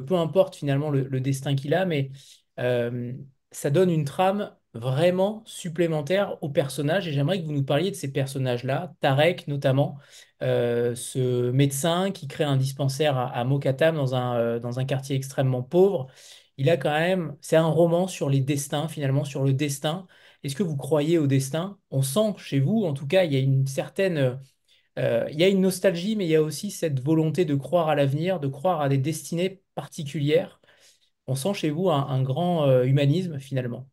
peu importe finalement le destin qu'il a, mais euh, ça donne une trame vraiment supplémentaire aux personnages, et j'aimerais que vous nous parliez de ces personnages-là, Tarek notamment ce médecin qui crée un dispensaire à Mokatam dans un quartier extrêmement pauvre. Il a quand même, c'est un roman sur les destins, finalement, sur le destin. Est-ce que vous croyez au destin? On sent chez vous, en tout cas, il y a une certaine, il y a une nostalgie, mais il y a aussi cette volonté de croire à l'avenir, de croire à des destinées particulières. On sent chez vous un grand humanisme, finalement.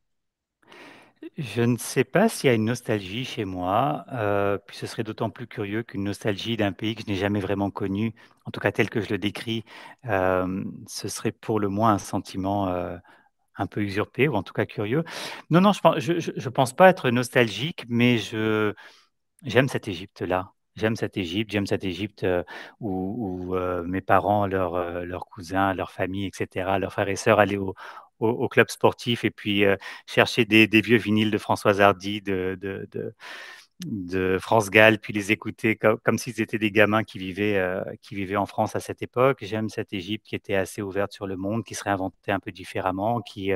Je ne sais pas s'il y a une nostalgie chez moi, puis ce serait d'autant plus curieux qu'une nostalgie d'un pays que je n'ai jamais vraiment connu, en tout cas tel que je le décris, ce serait pour le moins un sentiment, un peu usurpé ou en tout cas curieux. Non, non, je pense pas être nostalgique, mais j'aime cette Égypte-là. J'aime cette Égypte, où mes parents, leurs cousins, leurs familles et cetera, leurs frères et sœurs allaient au club sportif et puis, chercher des vieux vinyles de Françoise Hardy, de France Gall, puis les écouter comme s'ils étaient des gamins qui vivaient en France à cette époque. J'aime cette Égypte qui était assez ouverte sur le monde, qui se réinventait un peu différemment, qui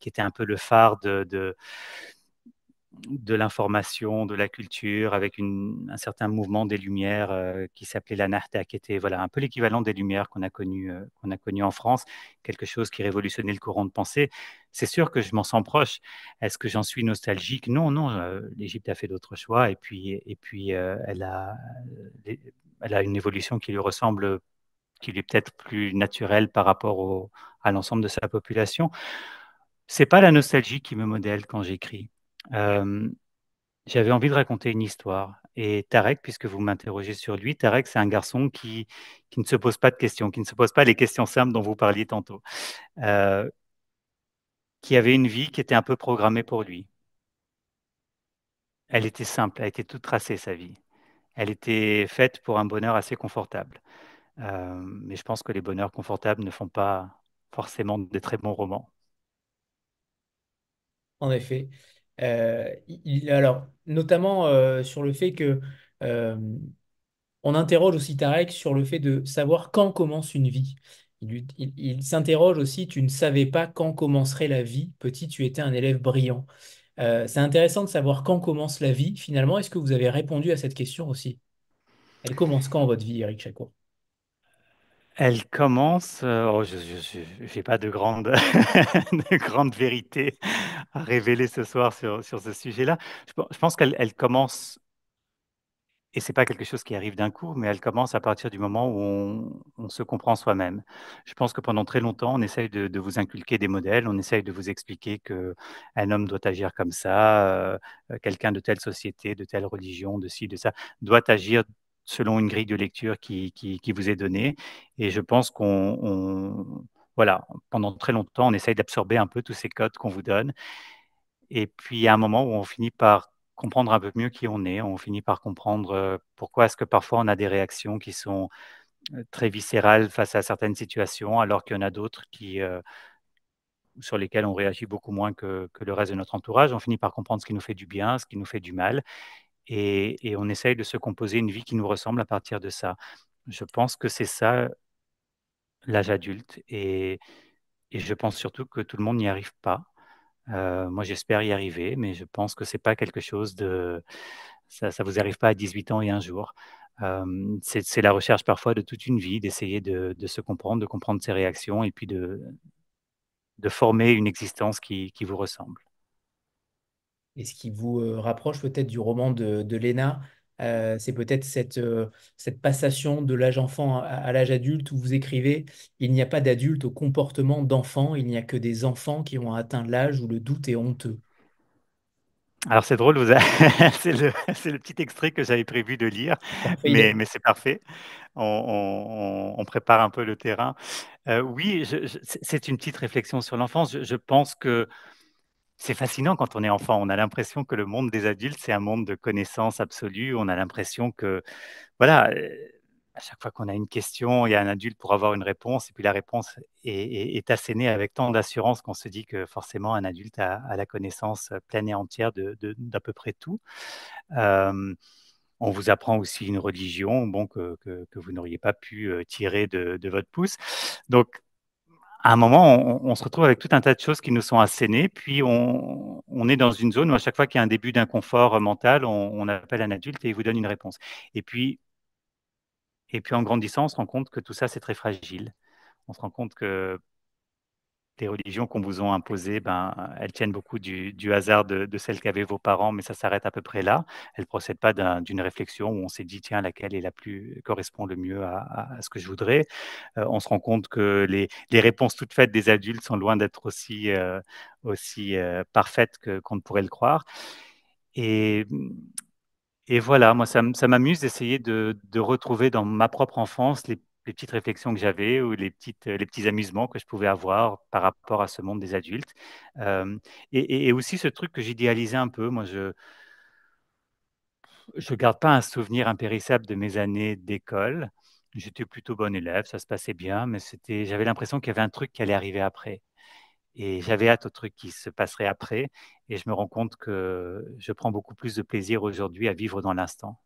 était un peu le phare de l'information, de la culture, avec un certain mouvement des Lumières qui s'appelait la Nahda, qui était voilà, un peu l'équivalent des Lumières qu'on a connu en France, quelque chose qui révolutionnait le courant de pensée. C'est sûr que je m'en sens proche. Est-ce que j'en suis nostalgique? Non, non, l'Égypte a fait d'autres choix et puis elle a une évolution qui lui ressemble, qui lui est peut-être plus naturelle par rapport à l'ensemble de sa population. C'est pas la nostalgie qui me modèle quand j'écris. Euh, J'avais envie de raconter une histoire. Et Tarek, puisque vous m'interrogez sur lui, Tarek, c'est un garçon qui ne se pose pas de questions, qui ne se pose pas les questions simples dont vous parliez tantôt, euh, qui avait une vie qui était un peu programmée pour lui. Elle était simple, elle était toute tracée, sa vie. Elle était faite pour un bonheur assez confortable. Mais je pense que les bonheurs confortables ne font pas forcément de très bons romans. En effet. Alors, notamment sur le fait que euh, on interroge aussi Tarek sur le fait de savoir quand commence une vie. Il s'interroge aussi, tu ne savais pas quand commencerait la vie. Petit, tu étais un élève brillant. C'est intéressant de savoir quand commence la vie, finalement. Est-ce que vous avez répondu à cette question aussi? Elle commence quand, votre vie, Eric Chaco? Elle commence, oh je j'ai pas de grande de grande vérité à révéler ce soir sur ce sujet-là. Je pense qu'elle commence et c'est pas quelque chose qui arrive d'un coup, mais elle commence à partir du moment où on se comprend soi-même. Je pense que pendant très longtemps, on essaye de vous inculquer des modèles, on essaye de vous expliquer qu'un homme doit agir comme ça, quelqu'un de telle société, de telle religion, de ci, de ça, doit agir selon une grille de lecture qui vous est donnée et je pense voilà, pendant très longtemps, on essaye d'absorber un peu tous ces codes qu'on vous donne et puis, il y a un moment où on finit par comprendre un peu mieux qui on est. On finit par comprendre, pourquoi est-ce que parfois on a des réactions qui sont, très viscérales face à certaines situations, alors qu'il y en a d'autres sur lesquelles on réagit beaucoup moins que le reste de notre entourage. On finit par comprendre ce qui nous fait du bien, ce qui nous fait du mal et on essaye de se composer une vie qui nous ressemble à partir de ça. Je pense que c'est ça l'âge adulte et je pense surtout que tout le monde n'y arrive pas. Moi, j'espère y arriver, mais je pense que c'est pas quelque chose de ça vous arrive pas à 18 ans et un jour. C'est la recherche parfois de toute une vie, d'essayer de se comprendre, de comprendre ses réactions et puis de former une existence qui vous ressemble. Et ce qui vous rapproche peut-être du roman de Léna, c'est peut-être cette passation de l'âge enfant à l'âge adulte où vous écrivez, il n'y a pas d'adulte au comportement d'enfant, il n'y a que des enfants qui ont atteint l'âge où le doute est honteux. Alors c'est drôle, vous a c'est le petit extrait que j'avais prévu de lire, Parfait, mais c'est parfait. On prépare un peu le terrain. Oui, c'est une petite réflexion sur l'enfance. Je pense que c'est fascinant quand on est enfant. On a l'impression que le monde des adultes, c'est un monde de connaissances absolues. On a l'impression que, voilà, à chaque fois qu'on a une question, il y a un adulte pour avoir une réponse et puis la réponse est assénée avec tant d'assurance qu'on se dit que forcément un adulte a la connaissance pleine et entière d'à peu près tout. Hem, on vous apprend aussi une religion, bon, que vous n'auriez pas pu, tirer de votre pouce. Donc à un moment, on se retrouve avec tout un tas de choses qui nous sont assénées, puis on est dans une zone où à chaque fois qu'il y a un début d'inconfort, mental, on appelle un adulte et il vous donne une réponse. Et puis en grandissant, on se rend compte que tout ça, c'est très fragile. On se rend compte que les religions qu'on vous ont imposées, ben, elles tiennent beaucoup du hasard de celles qu'avaient vos parents, mais ça s'arrête à peu près là. Elles ne procèdent pas d'une réflexion où on s'est dit: «Tiens, laquelle est la plus correspond le mieux à ce que je voudrais?» On se rend compte que les réponses toutes faites des adultes sont loin d'être aussi parfaites qu'on ne pourrait le croire et et voilà, moi ça m'amuse d'essayer de retrouver dans ma propre enfance les petites réflexions que j'avais ou les petits amusements que je pouvais avoir par rapport à ce monde des adultes. Hem et aussi ce truc que j'idéalisais un peu. Moi je garde pas un souvenir impérissable de mes années d'école. J'étais plutôt bon élève, ça se passait bien, mais j'avais l'impression qu'il y avait un truc qui allait arriver après et j'avais hâte au truc qui se passerait après et je me rends compte que je prends beaucoup plus de plaisir aujourd'hui à vivre dans l'instant.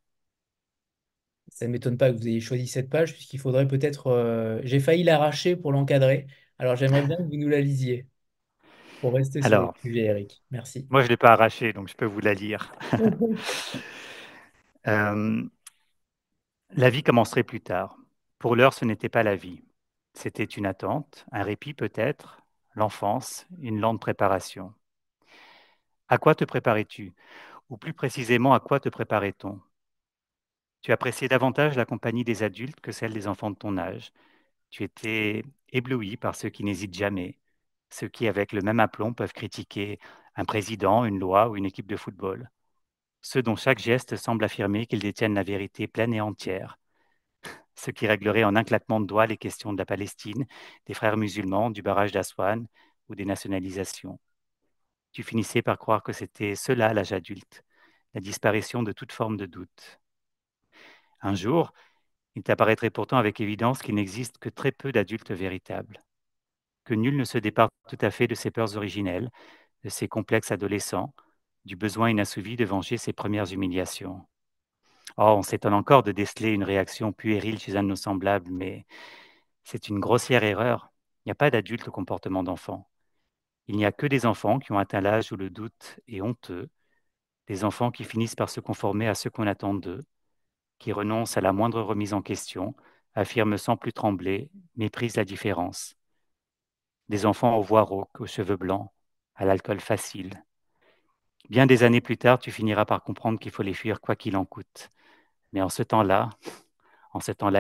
Ça ne m'étonne pas que vous ayez choisi cette page, puisqu'il faudrait peut-être... j'ai failli l'arracher pour l'encadrer. Alors j'aimerais bien que vous nous la lisiez, pour rester sur le Alors, sujet, Eric. Merci. moi je ne l'ai pas arrachée, donc je peux vous la lire. Hem, la vie commencerait plus tard. Pour l'heure, ce n'était pas la vie. C'était une attente, un répit peut-être, l'enfance, une lente préparation. À quoi te préparais-tu? Ou plus précisément, à quoi te préparait-on? Tu appréciais davantage la compagnie des adultes que celle des enfants de ton âge. Tu étais ébloui par ceux qui n'hésitent jamais, ceux qui, avec le même aplomb, peuvent critiquer un président, une loi ou une équipe de football. Ceux dont chaque geste semble affirmer qu'ils détiennent la vérité pleine et entière. Ceux qui régleraient en un claquement de doigts les questions de la Palestine, des frères musulmans, du barrage d'Aswan ou des nationalisations. Tu finissais par croire que c'était cela l'âge adulte, la disparition de toute forme de doute. Un jour, il t'apparaîtrait pourtant avec évidence qu'il n'existe que très peu d'adultes véritables, que nul ne se départ tout à fait de ses peurs originelles, de ses complexes adolescents, du besoin inassouvi de venger ses premières humiliations. Oh, on s'étonne encore de déceler une réaction puérile chez un de nos semblables, mais c'est une grossière erreur. Il n'y a pas d'adulte au comportement d'enfant. Il n'y a que des enfants qui ont atteint l'âge où le doute est honteux, des enfants qui finissent par se conformer à ce qu'on attend d'eux, qui renoncent à la moindre remise en question, affirment sans plus trembler, méprisent la différence. Des enfants aux voix rauques, aux cheveux blancs, à l'alcool facile. Bien des années plus tard, tu finiras par comprendre qu'il faut les fuir quoi qu'il en coûte. Mais en ce temps-là,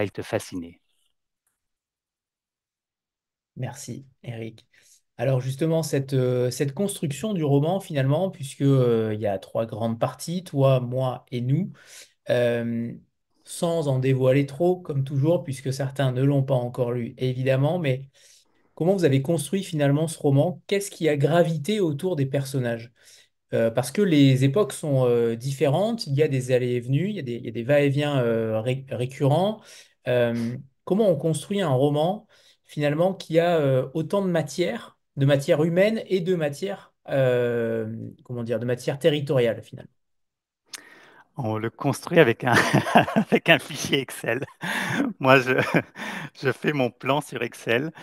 ils te fascinaient. Merci, Eric. Alors justement, cette construction du roman, finalement, puisque, il y a trois grandes parties, toi, moi et nous, euh, sans en dévoiler trop, comme toujours, puisque certains ne l'ont pas encore lu, évidemment, mais comment vous avez construit finalement ce roman? Qu'est-ce qui a gravité autour des personnages? Parce que les époques sont différentes, il y a des allées et venues, il y a des va-et-vient récurrents. Comment on construit un roman finalement qui a autant de matière humaine et de matière, comment dire, de matière territoriale finalement? On le construit avec un, avec un fichier Excel. Moi, je fais mon plan sur Excel.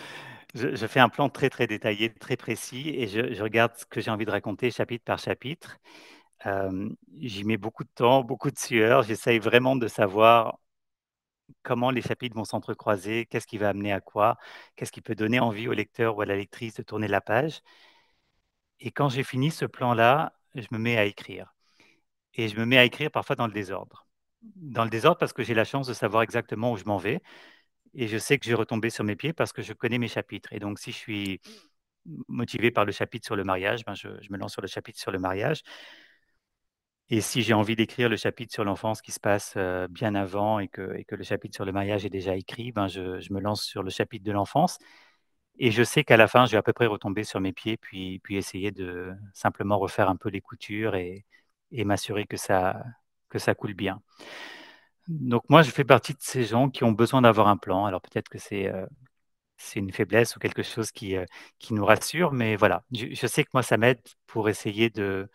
Je fais un plan très, très détaillé, très précis, et je regarde ce que j'ai envie de raconter chapitre par chapitre. J'y mets beaucoup de temps, beaucoup de sueur. J'essaye vraiment de savoir comment les chapitres vont s'entrecroiser, qu'est-ce qui va amener à quoi, qu'est-ce qui peut donner envie au lecteur ou à la lectrice de tourner la page. Et quand j'ai fini ce plan-là, je me mets à écrire. Et je me mets à écrire parfois dans le désordre. Dans le désordre parce que j'ai la chance de savoir exactement où je m'en vais. Et je sais que je vais retomber sur mes pieds parce que je connais mes chapitres. Et donc, si je suis motivé par le chapitre sur le mariage, ben je me lance sur le chapitre sur le mariage. Et si j'ai envie d'écrire le chapitre sur l'enfance qui se passe bien avant et que le chapitre sur le mariage est déjà écrit, ben je me lance sur le chapitre de l'enfance. Et je sais qu'à la fin, je vais à peu près retomber sur mes pieds, puis essayer de simplement refaire un peu les coutures et m'assurer que ça coule bien. Donc moi, je fais partie de ces gens qui ont besoin d'avoir un plan. Alors peut-être que c'est une faiblesse ou quelque chose qui nous rassure, mais voilà, je sais que moi, ça m'aide pour essayer de,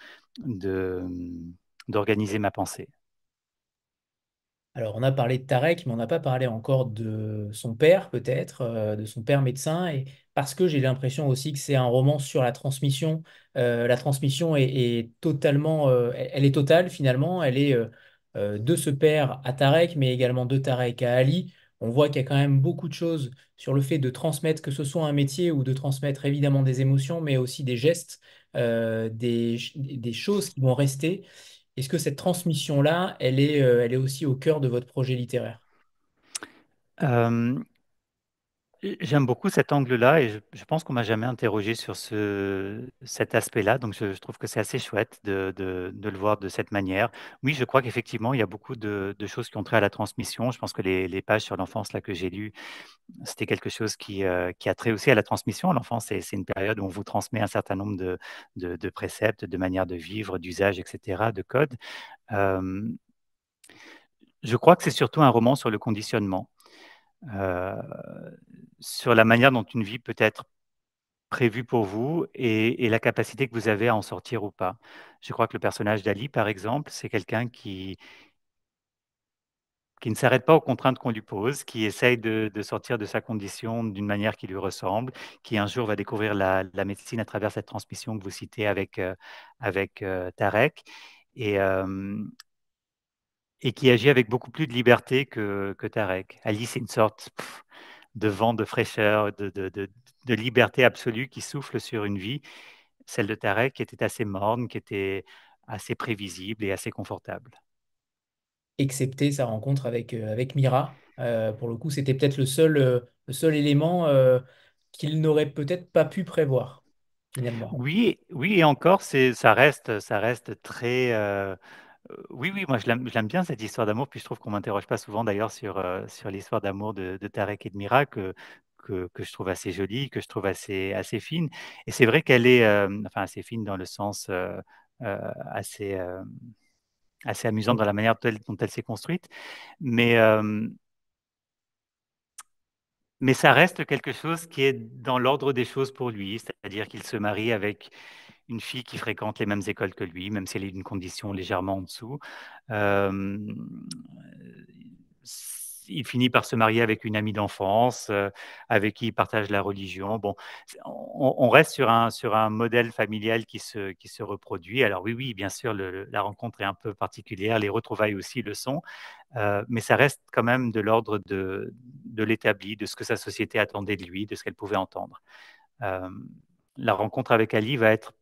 d'organiser ma pensée. Alors, on a parlé de Tarek, mais on n'a pas parlé encore de son père, peut-être, de son père médecin, et parce que j'ai l'impression aussi que c'est un roman sur la transmission. La transmission est totalement, elle est totale finalement. Elle est de ce père à Tarek, mais également de Tarek à Ali. On voit qu'il y a quand même beaucoup de choses sur le fait de transmettre, que ce soit un métier ou de transmettre évidemment des émotions, mais aussi des gestes, des choses qui vont rester. Est-ce que cette transmission-là, elle est aussi au cœur de votre projet littéraire? Euh, J'aime beaucoup cet angle-là et je pense qu'on m'a jamais interrogé sur cet aspect-là, donc je trouve que c'est assez chouette de le voir de cette manière. Oui, je crois qu'effectivement, il y a beaucoup de choses qui ont trait à la transmission. Je pense que les pages sur l'enfance là que j'ai lues, c'était quelque chose qui a trait aussi à la transmission. L'enfance, c'est une période où on vous transmet un certain nombre de préceptes, de manières de vivre, d'usages, etc., de codes. Euh, je crois que c'est surtout un roman sur le conditionnement, euh, sur la manière dont une vie peut être prévu pour vous et la capacité que vous avez à en sortir ou pas. Je crois que le personnage d'Ali, par exemple, c'est quelqu'un qui ne s'arrête pas aux contraintes qu'on lui pose, qui essaye de sortir de sa condition d'une manière qui lui ressemble, qui un jour va découvrir la médecine à travers cette transmission que vous citez avec Tarek, et, euh, et qui agit avec beaucoup plus de liberté que Tarek. Ali, c'est une sorte de vent de fraîcheur, de liberté absolue qui souffle sur une vie. Celle de Tarek qui était assez morne, qui était assez prévisible et assez confortable. Excepté sa rencontre avec Mira. Pour le coup, c'était peut-être le seul élément qu'il n'aurait peut-être pas pu prévoir, finalement. Oui, oui, et encore, ça reste très. Oui, oui, moi je l'aime bien cette histoire d'amour, puis je trouve qu'on m'interroge pas souvent d'ailleurs sur l'histoire d'amour de Tarek et de Mira, que je trouve assez jolie, que je trouve assez fine. Et c'est vrai qu'elle est, enfin, assez fine dans le sens assez, assez amusante dans la manière dont elle s'est construite. Mais, euh, Mais ça reste quelque chose qui est dans l'ordre des choses pour lui, c'est-à-dire qu'il se marie avec une fille qui fréquente les mêmes écoles que lui, même si elle est d'une condition légèrement en dessous. Euh, il finit par se marier avec une amie d'enfance, avec qui il partage la religion. Bon, on reste sur un modèle familial qui se reproduit. Alors oui, oui, bien sûr, la rencontre est un peu particulière, les retrouvailles aussi le sont, mais ça reste quand même de l'ordre de l'établi, de ce que sa société attendait de lui, de ce qu'elle pouvait entendre. Euh, la rencontre avec Ali va être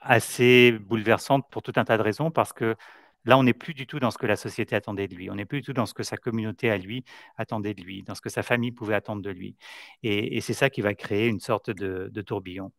assez bouleversante pour tout un tas de raisons, parce que là, on n'est plus du tout dans ce que la société attendait de lui. On n'est plus du tout dans ce que sa communauté à lui attendait de lui, dans ce que sa famille pouvait attendre de lui. Et c'est ça qui va créer une sorte de tourbillon.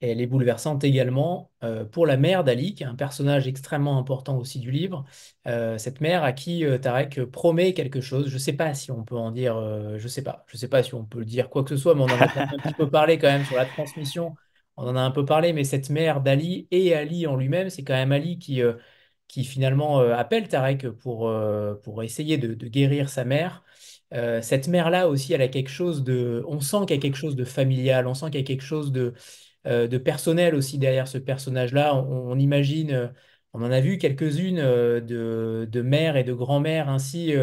Et elle est bouleversante également pour la mère d'Ali, qui est un personnage extrêmement important aussi du livre. Cette mère à qui Tarek promet quelque chose. Je ne sais pas si on peut en dire, je sais pas. Je sais pas si on peut dire quoi que ce soit, mais on en a quand même un petit peu parlé quand même sur la transmission. On en a un peu parlé, mais cette mère d'Ali et Ali en lui-même, c'est quand même Ali qui finalement appelle Tarek pour essayer de guérir sa mère. Cette mère-là aussi, elle a quelque chose de... On sent qu'il y a quelque chose de familial, on sent qu'il y a quelque chose de personnel aussi derrière ce personnage-là. On imagine, on en a vu quelques-unes de mères et de grands-mères ainsi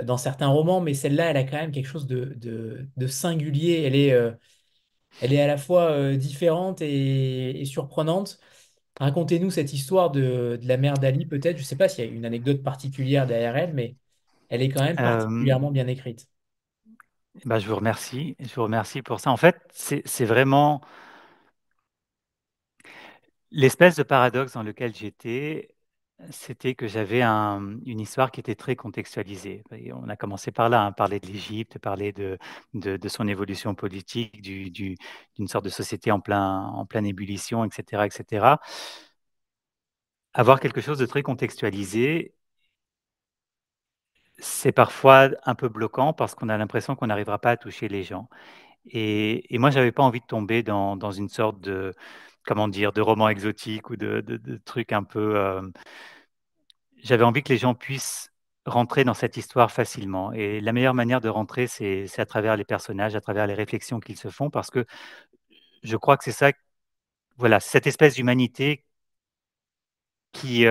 dans certains romans, mais celle-là, elle a quand même quelque chose de singulier. Elle est à la fois différente et surprenante. Racontez-nous cette histoire de la mère d'Ali, peut-être. Je ne sais pas s'il y a une anecdote particulière derrière elle, mais elle est quand même Euh, particulièrement bien écrite. Bah, je vous remercie. Je vous remercie pour ça. En fait, c'est vraiment l'espèce de paradoxe dans lequel j'étais, c'était que j'avais une histoire qui était très contextualisée. Et on a commencé par là, hein, parler de l'Égypte, parler de son évolution politique, d'une sorte de société en pleine ébullition, etc., etc. Avoir quelque chose de très contextualisé, c'est parfois un peu bloquant parce qu'on a l'impression qu'on n'arrivera pas à toucher les gens. Et moi, j'avais pas envie de tomber dans une sorte de, comment dire, de roman exotique ou de truc un peu. J'avais envie que les gens puissent rentrer dans cette histoire facilement. Et la meilleure manière de rentrer, c'est à travers les personnages, à travers les réflexions qu'ils se font, parce que je crois que c'est ça, voilà, cette espèce d'humanité qui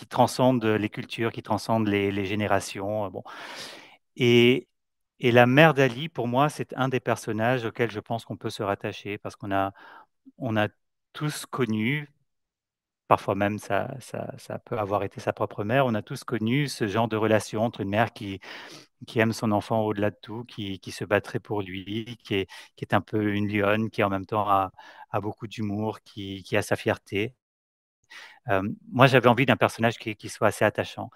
transcende les cultures, qui transcende les générations. Bon. Et, et la mère d'Ali, pour moi, c'est un des personnages auxquels je pense qu'on peut se rattacher, parce on a tous connu, parfois même ça peut avoir été sa propre mère, on a tous connu ce genre de relation entre une mère qui aime son enfant au-delà de tout, qui se battrait pour lui, qui est un peu une lionne, qui en même temps a beaucoup d'humour, qui a sa fierté. Moi, j'avais envie d'un personnage qui soit assez attachant.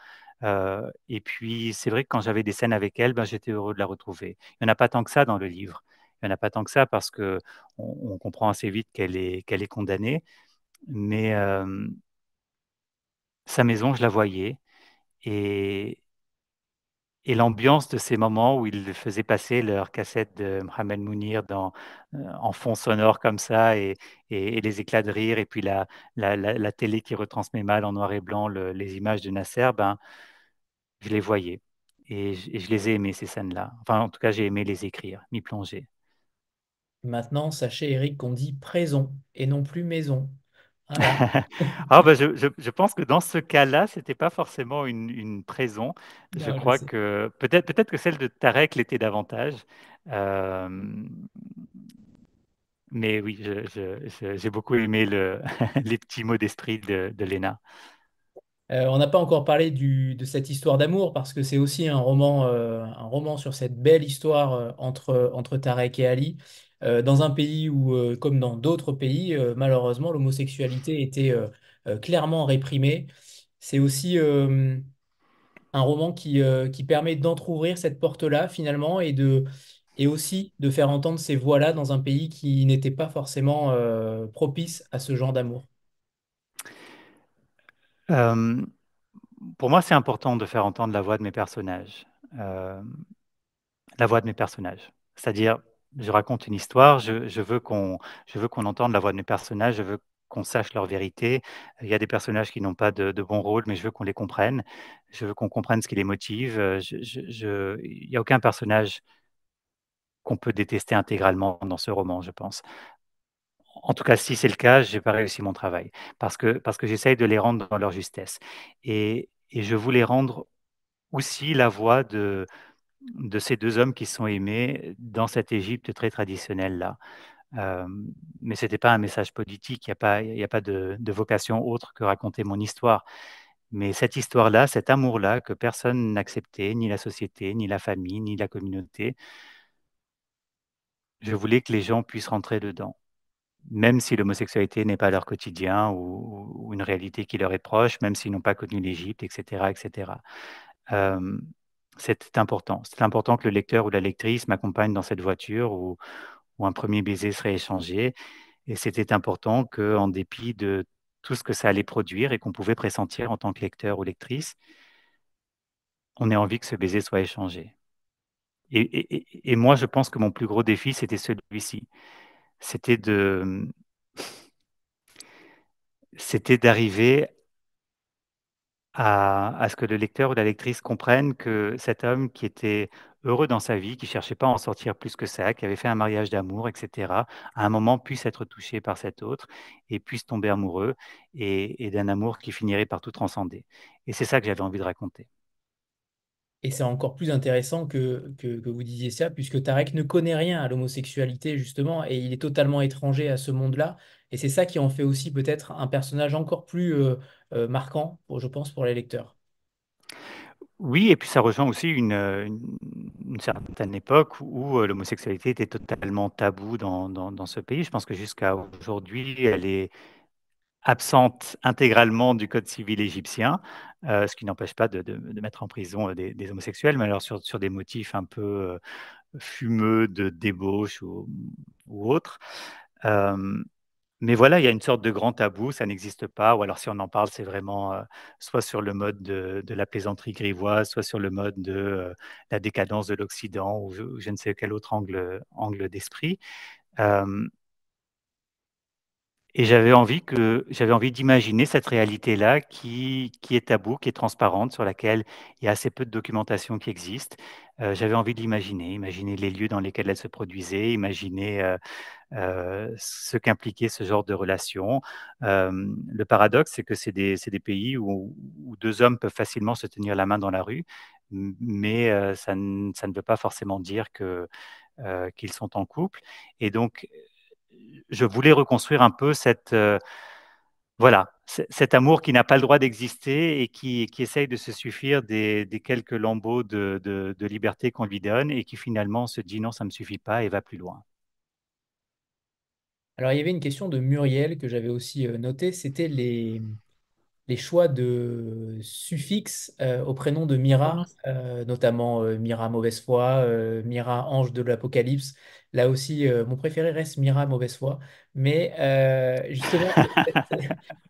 Et puis, c'est vrai que quand j'avais des scènes avec elle, ben, j'étais heureux de la retrouver. Il n'y en a pas tant que ça dans le livre. Il n'y en a pas tant que ça parce que on comprend assez vite qu'elle est condamnée. Mais sa maison, je la voyais. Et, et l'ambiance de ces moments où ils faisaient passer leur cassette de Mohamed Mounir en fond sonore comme ça, et les éclats de rire, et puis la télé qui retransmet mal en noir et blanc les images de Nasser, ben, je les voyais. Et je les ai aimées, ces scènes-là. Enfin, en tout cas, j'ai aimé les écrire, m'y plonger. Maintenant, sachez, Eric, qu'on dit prison et non plus maison. Voilà. Ah, bah, je pense que dans ce cas-là, c'était pas forcément une prison. Je Non, je crois sais. que peut-être que celle de Tarek l'était davantage. Euh, mais oui, j'ai beaucoup aimé les petits mots d'esprit de Léna. On n'a pas encore parlé de cette histoire d'amour parce que c'est aussi un roman sur cette belle histoire entre Tarek et Ali, dans un pays où, comme dans d'autres pays, malheureusement, l'homosexualité était clairement réprimée. C'est aussi un roman qui permet d'entrouvrir cette porte-là finalement et aussi de faire entendre ces voix-là dans un pays qui n'était pas forcément propice à ce genre d'amour. Euh, pour moi, c'est important de faire entendre la voix de mes personnages. Euh, la voix de mes personnages. C'est-à-dire, je raconte une histoire, je veux qu'on entende la voix de mes personnages, je veux qu'on sache leur vérité. Il y a des personnages qui n'ont pas de bon rôle, mais je veux qu'on les comprenne. Je veux qu'on comprenne ce qui les motive. Il n'y a aucun personnage qu'on peut détester intégralement dans ce roman, je pense. En tout cas, si c'est le cas, j'ai pas réussi mon travail parce que j'essaye de les rendre dans leur justesse et je voulais rendre aussi la voix de ces deux hommes qui se sont aimés dans cette Égypte très traditionnelle-là. Euh, mais ce n'était pas un message politique, il y a pas de vocation autre que raconter mon histoire. Mais cette histoire-là, cet amour-là que personne n'acceptait, ni la société, ni la famille, ni la communauté, je voulais que les gens puissent rentrer dedans. Même si l'homosexualité n'est pas leur quotidien ou une réalité qui leur est proche, même s'ils n'ont pas connu l'Égypte, etc., etc. Euh, c'est important. C'est important que le lecteur ou la lectrice m'accompagne dans cette voiture où un premier baiser serait échangé. Et c'était important qu'en dépit de tout ce que ça allait produire et qu'on pouvait pressentir en tant que lecteur ou lectrice, on ait envie que ce baiser soit échangé. Et moi, je pense que mon plus gros défi, c'était celui-ci. C'était de, c'était d'arriver à ce que le lecteur ou la lectrice comprenne que cet homme qui était heureux dans sa vie, qui cherchait pas à en sortir plus que ça, qui avait fait un mariage d'amour, etc., à un moment puisse être touché par cet autre et puisse tomber amoureux et d'un amour qui finirait par tout transcender. Et c'est ça que j'avais envie de raconter. Et c'est encore plus intéressant que vous disiez ça, puisque Tarek ne connaît rien à l'homosexualité, justement, et il est totalement étranger à ce monde-là. Et c'est ça qui en fait aussi peut-être un personnage encore plus marquant, je pense, pour les lecteurs. Oui, et puis ça rejoint aussi une certaine époque où l'homosexualité était totalement taboue dans ce pays. Je pense que jusqu'à aujourd'hui, elle est absente intégralement du code civil égyptien, ce qui n'empêche pas de mettre en prison des homosexuels, mais alors sur des motifs un peu fumeux de débauche ou autres. Euh, mais voilà, il y a une sorte de grand tabou, ça n'existe pas, ou alors si on en parle, c'est vraiment soit sur le mode de la plaisanterie grivoise, soit sur le mode de la décadence de l'Occident, ou je ne sais quel autre angle d'esprit. Euh, Et j'avais envie d'imaginer cette réalité-là qui est taboue, qui est transparente, sur laquelle il y a assez peu de documentation qui existe. J'avais envie de l'imaginer, imaginer les lieux dans lesquels elle se produisait, imaginer ce qu'impliquait ce genre de relation. Le paradoxe, c'est que c'est des pays où deux hommes peuvent facilement se tenir la main dans la rue, mais ça ne veut pas forcément dire qu'ils sont en couple. Et donc, je voulais reconstruire un peu voilà, cet amour qui n'a pas le droit d'exister et qui essaye de se suffire des quelques lambeaux de liberté qu'on lui donne et qui finalement se dit non, ça ne me suffit pas et va plus loin. Alors, il y avait une question de Muriel que j'avais aussi notée, c'était les choix de suffixes au prénom de Mira, notamment Mira mauvaise foi, Mira ange de l'Apocalypse. Là aussi, mon préféré reste Mira mauvaise foi. Mais justement,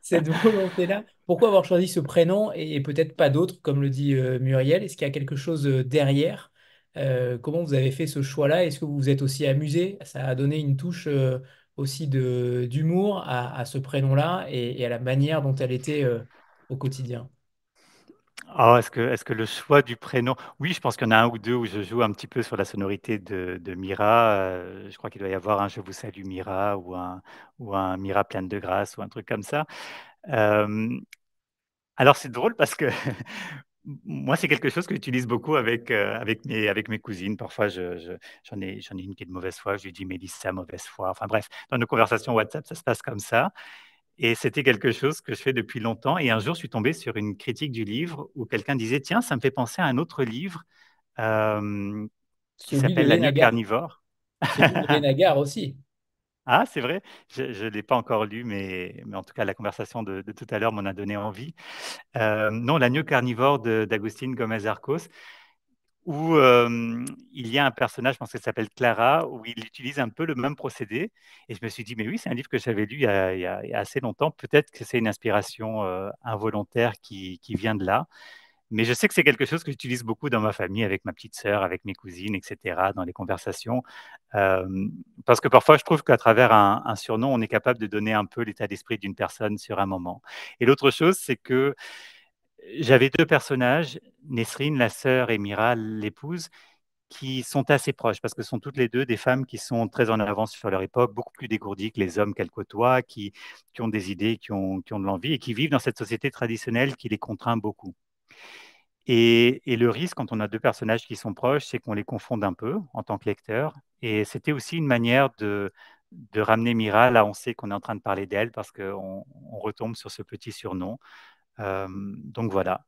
cette volonté-là, pourquoi avoir choisi ce prénom et peut-être pas d'autre, comme le dit Muriel? Est-ce qu'il y a quelque chose derrière? Comment vous avez fait ce choix-là? Est-ce que vous vous êtes aussi amusé? Ça a donné une touche aussi d'humour à ce prénom-là et à la manière dont elle était au quotidien. Oh, est-ce que le choix du prénom... Oui, je pense qu'il y en a un ou deux où je joue un petit peu sur la sonorité de Mira. Je crois qu'il doit y avoir un Je vous salue Mira ou un Mira pleine de grâce ou un truc comme ça. Euh, alors c'est drôle parce que moi, c'est quelque chose que j'utilise beaucoup avec mes cousines. Parfois, j'en ai une qui est de mauvaise foi, je lui dis Mélissa, mauvaise foi. Enfin bref, dans nos conversations WhatsApp, ça se passe comme ça. Et c'était quelque chose que je fais depuis longtemps. Et un jour, je suis tombé sur une critique du livre où quelqu'un disait, tiens, ça me fait penser à un autre livre euh, qui Celui de s'appelle L'agneau Lenagar. carnivore. Celui de Lenagar aussi. Ah, c'est vrai, je ne l'ai pas encore lu, mais en tout cas, la conversation de tout à l'heure m'en a donné envie. Non, L'agneau carnivore d'Agustín Gomez Arcos, où il y a un personnage, je pense qu'elle s'appelle Clara, où il utilise un peu le même procédé. Et je me suis dit, mais oui, c'est un livre que j'avais lu il y a assez longtemps. Peut-être que c'est une inspiration involontaire qui vient de là. Mais je sais que c'est quelque chose que j'utilise beaucoup dans ma famille, avec ma petite sœur, avec mes cousines, etc., dans les conversations. Euh, Parce que parfois, je trouve qu'à travers un surnom, on est capable de donner un peu l'état d'esprit d'une personne sur un moment. Et l'autre chose, c'est que j'avais deux personnages, Nesrine, la sœur, et Mira, l'épouse, qui sont assez proches parce que ce sont toutes les deux des femmes qui sont très en avance sur leur époque, beaucoup plus dégourdies que les hommes qu'elles côtoient, qui ont des idées, qui ont de l'envie et qui vivent dans cette société traditionnelle qui les contraint beaucoup. Et le risque, quand on a deux personnages qui sont proches, c'est qu'on les confonde un peu en tant que lecteur. Et c'était aussi une manière de ramener Mira là, on sait qu'on est en train de parler d'elle parce qu'on retombe sur ce petit surnom. Donc voilà.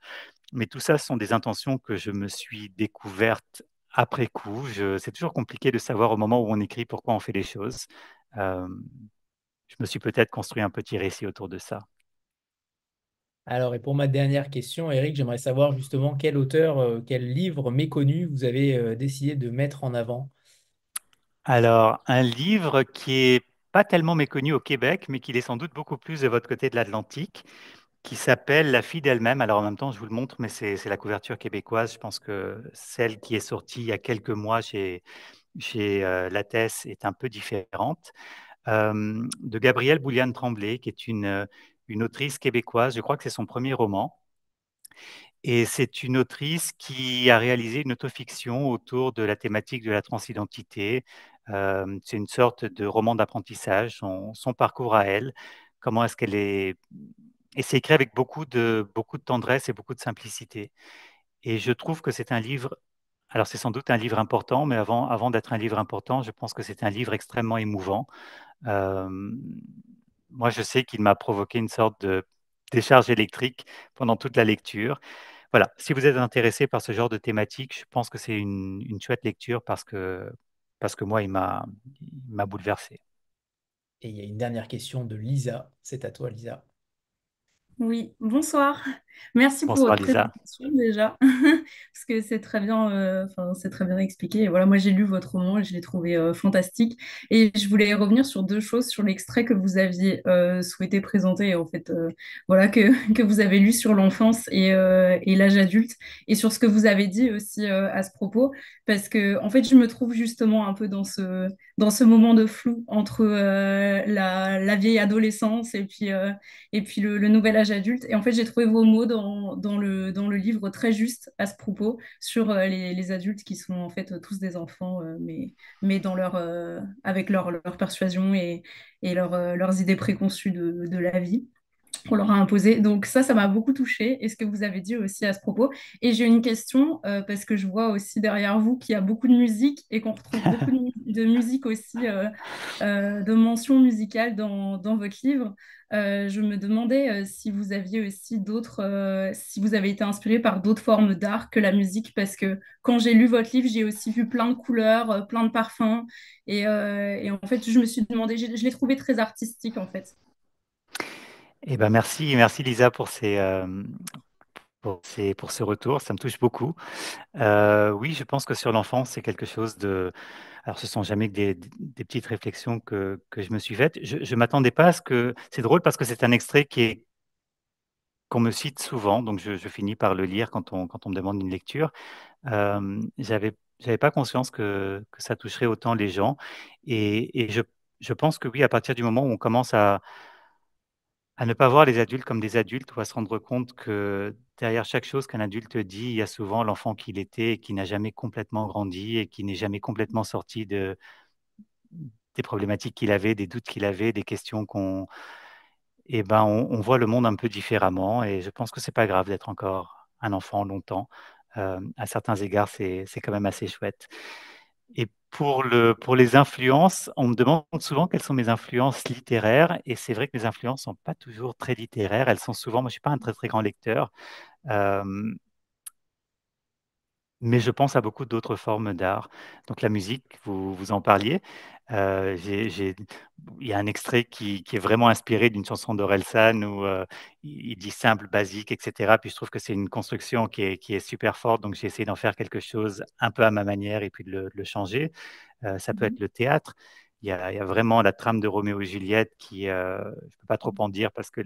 Mais tout ça, ce sont des intentions que je me suis découvertes après coup. C'est toujours compliqué de savoir au moment où on écrit pourquoi on fait les choses. Euh, je me suis peut-être construit un petit récit autour de ça. Alors, et pour ma dernière question, Eric, j'aimerais savoir justement quel auteur, quel livre méconnu vous avez décidé de mettre en avant. Alors, un livre qui est pas tellement méconnu au Québec, mais qui est sans doute beaucoup plus de votre côté de l'Atlantique, qui s'appelle La fille d'elle-même. Alors, en même temps, je vous le montre, mais c'est la couverture québécoise. Je pense que celle qui est sortie il y a quelques mois chez Lattès est un peu différente. De Gabrielle Bouliane-Tremblay, qui est une autrice québécoise. Je crois que c'est son premier roman. Et c'est une autrice qui a réalisé une autofiction autour de la thématique de la transidentité. C'est une sorte de roman d'apprentissage, son parcours à elle, comment est-ce qu'elle est... Et c'est écrit avec beaucoup de tendresse et beaucoup de simplicité. Et je trouve que c'est un livre, alors c'est sans doute un livre important, mais avant d'être un livre important, je pense que c'est un livre extrêmement émouvant. Euh, Moi, je sais qu'il m'a provoqué une sorte de décharge électrique pendant toute la lecture. Voilà, si vous êtes intéressé par ce genre de thématique, je pense que c'est une chouette lecture parce que moi, il m'a bouleversé. Et il y a une dernière question de Lisa. C'est à toi, Lisa. Oui, bonsoir. Merci pour Bonsoir votre Lisa. présentation déjà, parce que c'est très bien, enfin, c'est très bien expliqué. Et voilà, moi j'ai lu votre roman et je l'ai trouvé fantastique. Et je voulais revenir sur deux choses, sur l'extrait que vous aviez souhaité présenter, en fait, voilà, que vous avez lu sur l'enfance et l'âge adulte, et sur ce que vous avez dit aussi à ce propos, parce que en fait, je me trouve justement un peu dans ce moment de flou entre la vieille adolescence et puis le nouvel âge adulte. Et en fait, j'ai trouvé vos mots dans le livre très justes à ce propos sur les adultes qui sont en fait tous des enfants, mais dans avec leur persuasion et leurs idées préconçues de la vie qu'on leur a imposé. Donc ça m'a beaucoup touchée. Et ce que vous avez dit aussi à ce propos. Et j'ai une question, parce que je vois aussi derrière vous qu'il y a beaucoup de musique et qu'on retrouve beaucoup de musique aussi, de mentions musicales dans votre livre. Je me demandais si vous aviez aussi si vous avez été inspiré par d'autres formes d'art que la musique, parce que quand j'ai lu votre livre, j'ai aussi vu plein de couleurs, plein de parfums. Et en fait, je me suis demandé, je l'ai trouvé très artistique en fait. Eh ben merci Lisa pour ce retour, ça me touche beaucoup. Oui, je pense que sur l'enfance, c'est quelque chose de... Alors, ce sont jamais que des petites réflexions que je me suis faites. Je ne m'attendais pas à ce que... C'est drôle parce que c'est un extrait qu'on me cite souvent, donc je finis par le lire quand on me demande une lecture. J'avais pas conscience que ça toucherait autant les gens. Et je pense que oui, à partir du moment où on commence à ne pas voir les adultes comme des adultes ou à se rendre compte que derrière chaque chose qu'un adulte dit, il y a souvent l'enfant qu'il était et qui n'a jamais complètement grandi et qui n'est jamais complètement sorti des problématiques qu'il avait, des doutes qu'il avait, des questions eh ben, on voit le monde un peu différemment et je pense que c'est pas grave d'être encore un enfant longtemps. À certains égards, c'est quand même assez chouette. Et pour les influences, on me demande souvent quelles sont mes influences littéraires et c'est vrai que mes influences sont pas toujours très littéraires. Elles sont souvent, moi je suis pas un très très grand lecteur, euh, mais je pense à beaucoup d'autres formes d'art. Donc la musique, vous en parliez. Il y a un extrait qui est vraiment inspiré d'une chanson d'Orelsan où il dit simple, basique, etc. Puis je trouve que c'est une construction qui est super forte. Donc j'ai essayé d'en faire quelque chose un peu à ma manière et puis de le changer. Ça peut être le théâtre. Il y a vraiment la trame de Roméo et Juliette je ne peux pas trop en dire parce que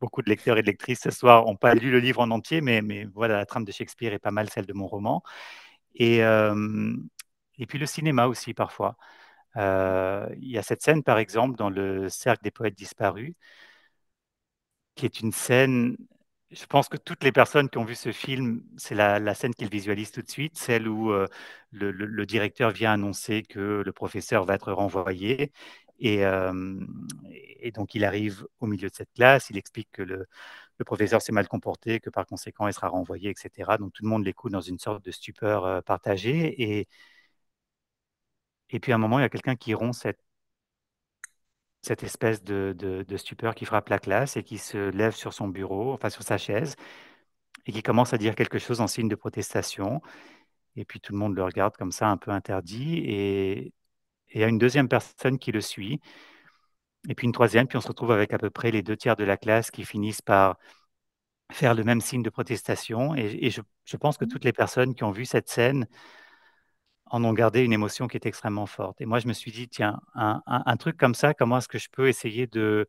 beaucoup de lecteurs et de lectrices ce soir n'ont pas lu le livre en entier, mais voilà, la trame de Shakespeare est pas mal celle de mon roman. Et, euh, et puis le cinéma aussi parfois. Il y a cette scène, par exemple, dans le Cercle des poètes disparus, qui est une scène, je pense que toutes les personnes qui ont vu ce film, c'est la scène qu'ils visualisent tout de suite, celle où le directeur vient annoncer que le professeur va être renvoyé. Et, euh, et donc, il arrive au milieu de cette classe, il explique que le le professeur s'est mal comporté, que par conséquent, il sera renvoyé, etc. Donc, tout le monde l'écoute dans une sorte de stupeur partagée. Et puis, à un moment, il y a quelqu'un qui rompt cette espèce de stupeur qui frappe la classe et qui se lève sur son bureau, enfin sur sa chaise, et qui commence à dire quelque chose en signe de protestation. Et puis, tout le monde le regarde comme ça, un peu interdit. Et il y a une deuxième personne qui le suit. Et puis une troisième, puis on se retrouve avec à peu près les 2 tiers de la classe qui finissent par faire le même signe de protestation. Et je pense que toutes les personnes qui ont vu cette scène en ont gardé une émotion qui est extrêmement forte. Et moi, je me suis dit, tiens, un truc comme ça, comment est-ce que je peux essayer de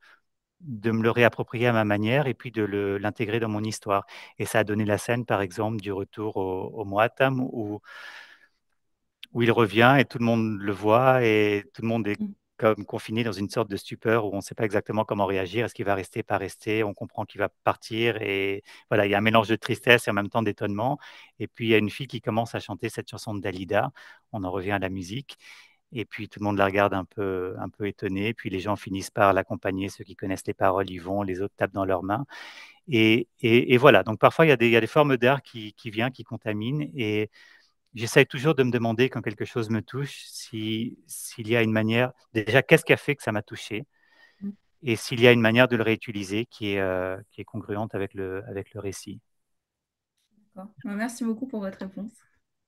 me le réapproprier à ma manière et puis de l'intégrer dans mon histoire. Et ça a donné la scène, par exemple, du retour au Moatam, où il revient et tout le monde le voit et tout le monde est Mm. comme confiné dans une sorte de stupeur où on ne sait pas exactement comment réagir. Est-ce qu'il va rester, pas rester? On comprend qu'il va partir et voilà, il y a un mélange de tristesse et en même temps d'étonnement. Et puis il y a une fille qui commence à chanter cette chanson de Dalida. On en revient à la musique. Et puis tout le monde la regarde un peu étonné. Puis les gens finissent par l'accompagner. Ceux qui connaissent les paroles y vont, les autres tapent dans leurs mains. Et voilà. Donc parfois il y a des formes d'art qui viennent, qui contaminent. Et j'essaye toujours de me demander quand quelque chose me touche, s'il y a une manière, déjà, qu'est-ce qui a fait que ça m'a touché, Mm. et s'il y a une manière de le réutiliser qui est congruente avec le récit. D'accord. Bah, merci beaucoup pour votre réponse.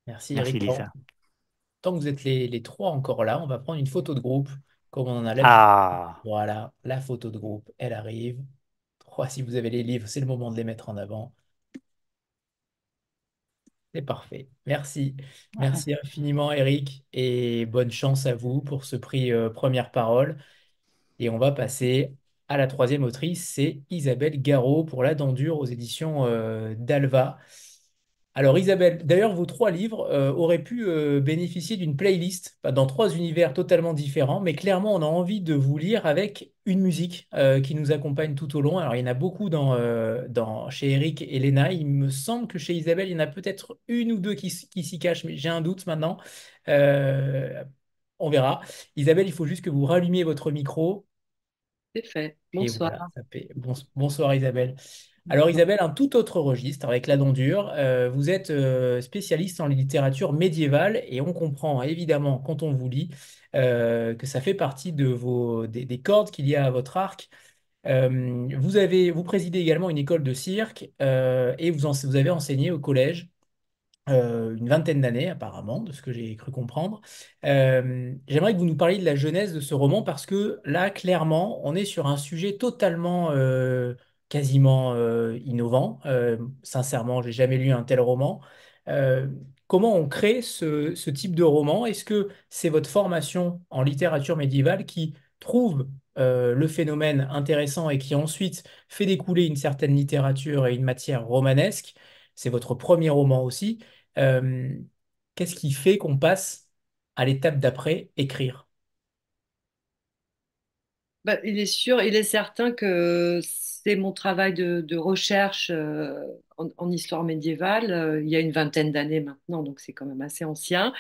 Merci Merci Eric. Alors, Lisa. tant que vous êtes les trois encore là, on va prendre une photo de groupe, comme on en a l'habitude. Ah, Voilà, la photo de groupe, elle arrive. Trois, si vous avez les livres, c'est le moment de les mettre en avant. C'est parfait. Merci. Merci infiniment, Eric, et bonne chance à vous pour ce prix Première Parole. Et on va passer à la troisième autrice, c'est Isabelle Garot pour La Dent Dure aux éditions d'Alva. Alors Isabelle, d'ailleurs vos trois livres auraient pu bénéficier d'une playlist dans trois univers totalement différents, mais clairement on a envie de vous lire avec une musique qui nous accompagne tout au long. Alors il y en a beaucoup chez Eric et Léna. Il me semble que chez Isabelle il y en a peut-être une ou deux qui s'y cachent, mais j'ai un doute maintenant. Euh, on verra. Isabelle, il faut juste que vous rallumiez votre micro. C'est fait. Et Bonsoir. voilà, ça fait. Bonsoir Isabelle. Alors Isabelle, un tout autre registre avec la dent dure. Vous êtes spécialiste en littérature médiévale et on comprend évidemment quand on vous lit que ça fait partie des cordes qu'il y a à votre arc. Vous présidez également une école de cirque et vous avez enseigné au collège une vingtaine d'années apparemment, de ce que j'ai cru comprendre. J'aimerais que vous nous parliez de la genèse de ce roman parce que là, clairement, on est sur un sujet totalement, quasiment innovant. Sincèrement, j'ai jamais lu un tel roman. Euh, Comment on crée ce type de roman? Est-ce que c'est votre formation en littérature médiévale qui trouve le phénomène intéressant et qui ensuite fait découler une certaine littérature et une matière romanesque? C'est votre premier roman aussi. Euh, Qu'est-ce qui fait qu'on passe à l'étape d'après, écrire? Bah, il est sûr, il est certain que c'est mon travail de recherche en histoire médiévale, il y a une vingtaine d'années maintenant, donc c'est quand même assez ancien,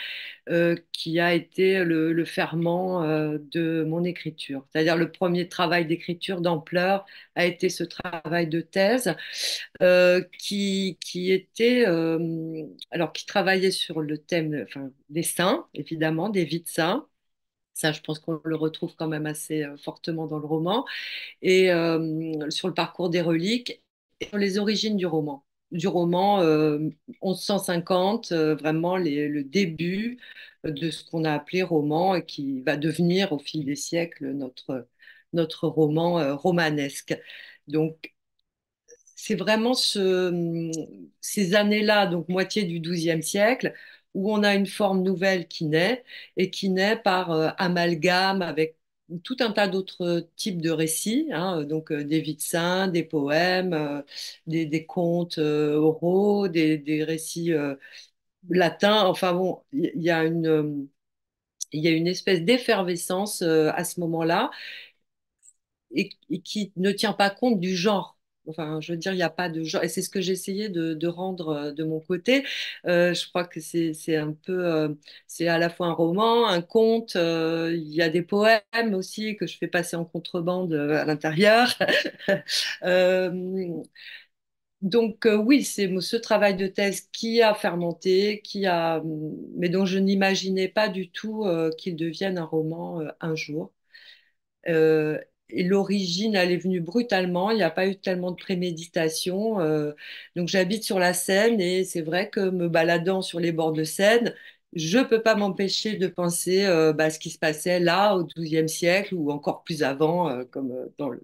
qui a été le ferment de mon écriture. C'est-à-dire le premier travail d'écriture d'ampleur a été ce travail de thèse qui était, alors qui travaillait sur le thème, enfin, des saints, évidemment, des vies de saints. Ça, je pense qu'on le retrouve quand même assez fortement dans le roman. Et sur le parcours des reliques et sur les origines du roman. Du roman 1150, vraiment le début de ce qu'on a appelé roman et qui va devenir au fil des siècles notre roman romanesque. Donc, c'est vraiment ces années-là, donc moitié du XIIe siècle, où on a une forme nouvelle qui naît et qui naît par amalgame avec tout un tas d'autres types de récits, hein, donc des vies de saints, des poèmes, des contes oraux, des récits latins. Enfin bon, il y a une espèce d'effervescence à ce moment-là et qui ne tient pas compte du genre. Enfin, je veux dire, il n'y a pas de genre. Et c'est ce que j'essayais de rendre de mon côté. Je crois que c'est un peu, c'est à la fois un roman, un conte. Il y a des poèmes aussi que je fais passer en contrebande à l'intérieur. Euh, donc oui, c'est ce travail de thèse qui a fermenté, mais dont je n'imaginais pas du tout qu'il devienne un roman un jour. Euh, et l'origine, elle est venue brutalement. Il n'y a pas eu tellement de préméditation. Donc j'habite sur la Seine et c'est vrai que me baladant sur les bords de Seine, je peux pas m'empêcher de penser ce qui se passait là au XIIe siècle ou encore plus avant, comme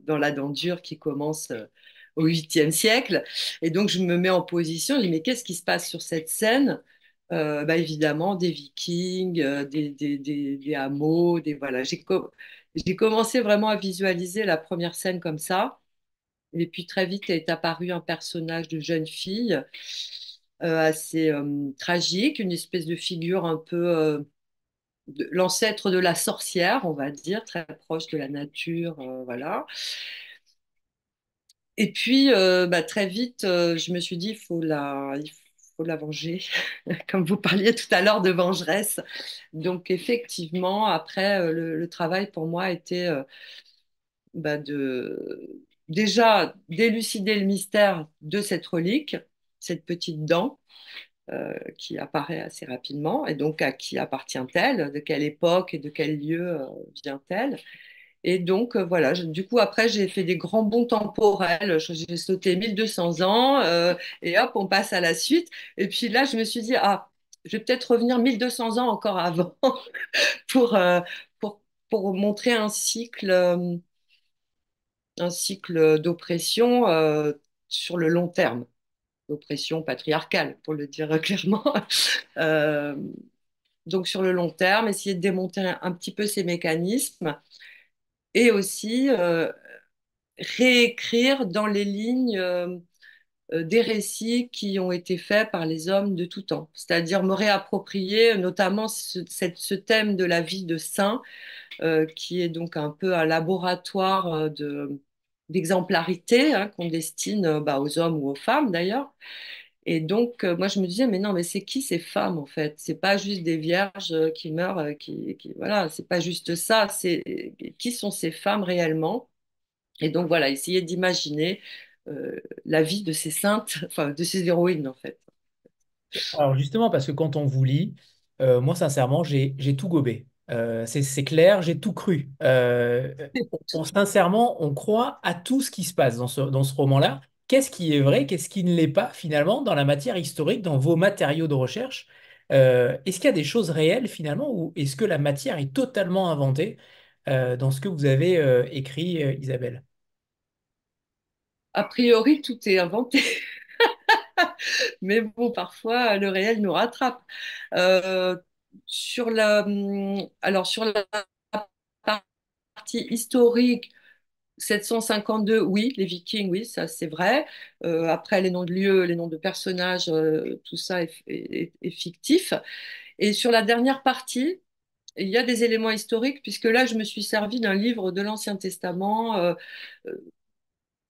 dans la Denture qui commence au VIIIe siècle. Et donc je me mets en position. Je dis mais qu'est-ce qui se passe sur cette Seine? Évidemment des Vikings, des hameaux, voilà. J'ai commencé vraiment à visualiser la première scène comme ça. Et puis très vite est apparu un personnage de jeune fille assez tragique, une espèce de figure un peu l'ancêtre de la sorcière, on va dire, très proche de la nature, voilà. Et puis très vite, je me suis dit, il faut la venger, comme vous parliez tout à l'heure de vengeresse. Donc effectivement, après, le travail pour moi était déjà d'élucider le mystère de cette relique, cette petite dent qui apparaît assez rapidement, et donc à qui appartient-elle, de quelle époque et de quel lieu vient-elle. Et donc voilà, du coup après j'ai fait des grands bonds temporels, j'ai sauté 1200 ans et hop, on passe à la suite. Et puis là je me suis dit, ah, je vais peut-être revenir 1200 ans encore avant pour, pour, pour montrer un cycle d'oppression sur le long terme, d'oppression patriarcale, pour le dire clairement. Euh, donc sur le long terme, essayer de démonter un petit peu ces mécanismes et aussi réécrire dans les lignes des récits qui ont été faits par les hommes de tout temps, c'est-à-dire me réapproprier notamment ce thème de la vie de saint qui est donc un peu un laboratoire d'exemplarité qu'on destine aux hommes ou aux femmes d'ailleurs. Et donc, moi, je me disais, mais non, mais c'est qui ces femmes en fait? C'est pas juste des vierges qui meurent, voilà, c'est pas juste ça. C'est qui sont ces femmes réellement? Et donc, voilà, essayer d'imaginer la vie de ces saintes, enfin, de ces héroïnes en fait. Alors justement, parce que quand on vous lit, moi sincèrement, j'ai tout gobé. C'est clair, j'ai tout cru. Sincèrement, on croit à tout ce qui se passe dans ce roman-là. Qu'est-ce qui est vrai, qu'est-ce qui ne l'est pas finalement dans la matière historique, dans vos matériaux de recherche? Est-ce qu'il y a des choses réelles finalement ou est-ce que la matière est totalement inventée dans ce que vous avez écrit, Isabelle? A priori, tout est inventé. Mais bon, parfois, le réel nous rattrape. Euh, sur la partie historique, 752, oui, les Vikings, oui, ça c'est vrai. Après, les noms de lieux, les noms de personnages, tout ça est fictif. Et sur la dernière partie, il y a des éléments historiques, puisque là, je me suis servi d'un livre de l'Ancien Testament,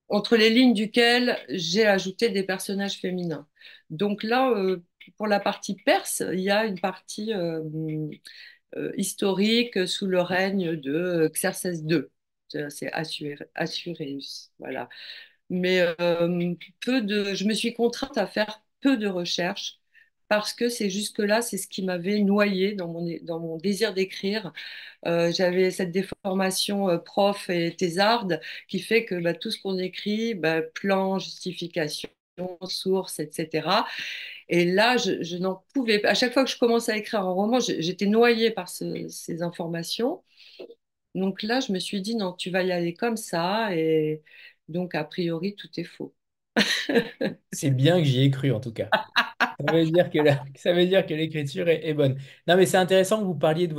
entre les lignes duquel j'ai ajouté des personnages féminins. Donc là, pour la partie perse, il y a une partie historique sous le règne de Xerxès II. C'est Assuérus, voilà. Mais je me suis contrainte à faire peu de recherches parce que c'est jusque-là, c'est ce qui m'avait noyé dans mon désir d'écrire. J'avais cette déformation prof et thésarde qui fait que tout ce qu'on écrit, plan, justification, source, etc. Et là, je n'en pouvais pas. À chaque fois que je commençais à écrire un roman, j'étais noyée par ces informations. Donc là, je me suis dit, non, tu vas y aller comme ça. Et donc, a priori, tout est faux. C'est bien que j'y ai cru en tout cas. Ça veut dire que l'écriture est bonne. Non, mais c'est intéressant que vous parliez de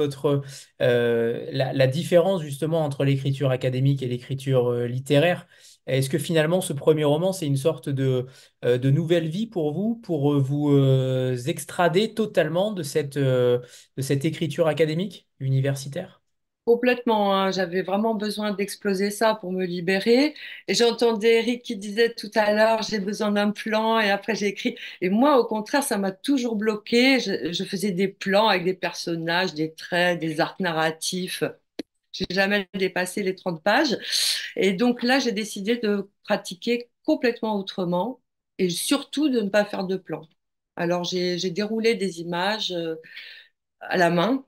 la différence justement entre l'écriture académique et l'écriture littéraire. Est-ce que finalement ce premier roman, c'est une sorte de nouvelle vie pour vous, pour vous extrader totalement de cette écriture académique, universitaire? Complètement, hein. J'avais vraiment besoin d'exploser ça pour me libérer. Et j'entendais Eric qui disait tout à l'heure, j'ai besoin d'un plan. Et après, j'ai écrit. Et moi, au contraire, ça m'a toujours bloqué. Je faisais des plans avec des personnages, des traits, des arcs narratifs. J'ai jamais dépassé les 30 pages. Et donc là, j'ai décidé de pratiquer complètement autrement et surtout de ne pas faire de plan. Alors, j'ai déroulé des images à la main.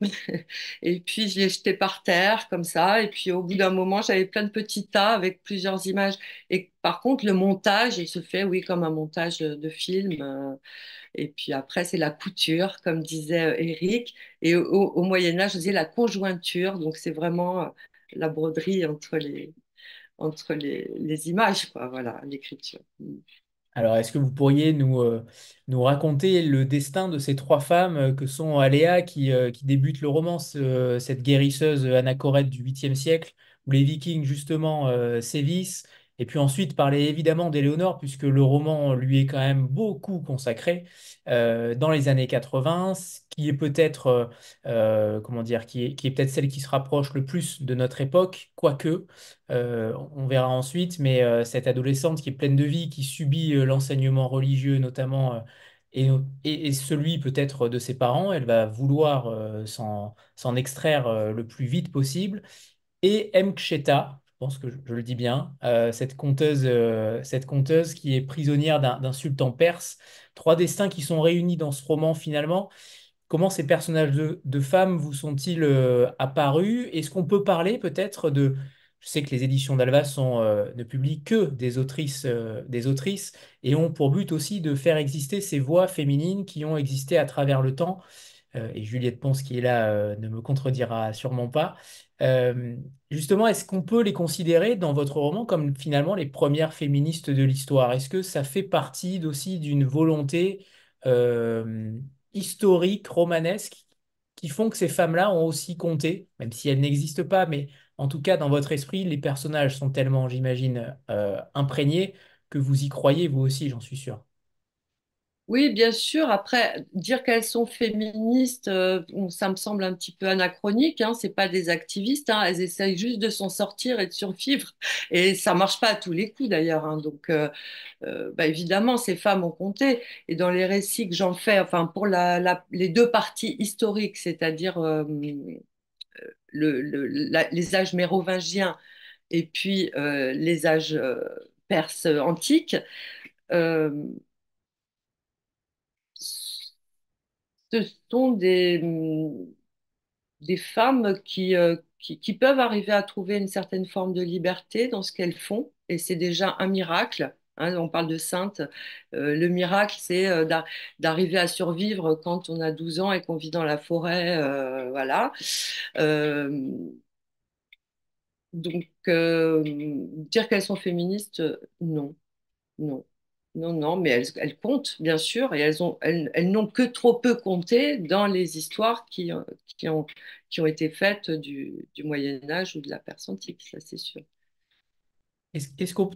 Et puis, je les jetais par terre, comme ça. Et puis, au bout d'un moment, j'avais plein de petits tas avec plusieurs images. Et par contre, le montage, il se fait, oui, comme un montage de film. Et puis après, c'est la couture, comme disait Eric. Et au Moyen Âge, je disais la conjointure. Donc, c'est vraiment la broderie entre les images, quoi. Voilà, l'écriture. Alors, est-ce que vous pourriez nous raconter le destin de ces trois femmes que sont Aléa qui débutent le roman, cette guérisseuse anachorète du 8e siècle, où les Vikings justement sévissent, et puis ensuite parler évidemment d'Éléonore, puisque le roman lui est quand même beaucoup consacré dans les années 80, ce qui est peut-être comment dire, qui est peut-être celle qui se rapproche le plus de notre époque, quoique. On verra ensuite, mais cette adolescente qui est pleine de vie, qui subit l'enseignement religieux notamment, et celui peut-être de ses parents, elle va vouloir s'en extraire le plus vite possible. Et Mksheta, je pense que je le dis bien, cette conteuse qui est prisonnière d'un sultan perse. Trois destins qui sont réunis dans ce roman finalement. Comment ces personnages de femmes vous sont-ils apparus? Est-ce qu'on peut parler peut-être de... Je sais que les éditions d'Alva ne publient que des autrices et ont pour but aussi de faire exister ces voix féminines qui ont existé à travers le temps. Et Juliette Pons qui est là ne me contredira sûrement pas. Euh, Justement, est-ce qu'on peut les considérer dans votre roman comme finalement les premières féministes de l'histoire? Est-ce que ça fait partie aussi d'une volonté euh, historique, romanesque, qui font que ces femmes-là ont aussi compté, même si elles n'existent pas, mais en tout cas dans votre esprit, les personnages sont tellement, j'imagine, imprégnés que vous y croyez vous aussi, j'en suis sûr. Oui, bien sûr. Après, dire qu'elles sont féministes, bon, ça me semble un petit peu anachronique. Hein. C'est pas des activistes. Hein. Elles essayent juste de s'en sortir et de survivre. Et ça marche pas à tous les coups d'ailleurs. Hein. Donc, bah, évidemment, ces femmes ont compté. Et dans les récits que j'en fais, enfin pour les deux parties historiques, c'est-à-dire les âges mérovingiens et puis les âges perses antiques. euh, Ce sont des femmes qui peuvent arriver à trouver une certaine forme de liberté dans ce qu'elles font, et c'est déjà un miracle. Hein, on parle de saintes. Le miracle, c'est d'arriver à survivre quand on a 12 ans et qu'on vit dans la forêt. Voilà. Euh, donc, dire qu'elles sont féministes, non. Non, non, non, mais elles comptent, bien sûr, et elles n'ont que trop peu compté dans les histoires qui ont, qui ont été faites du Moyen Âge ou de la Perse antique, ça c'est sûr.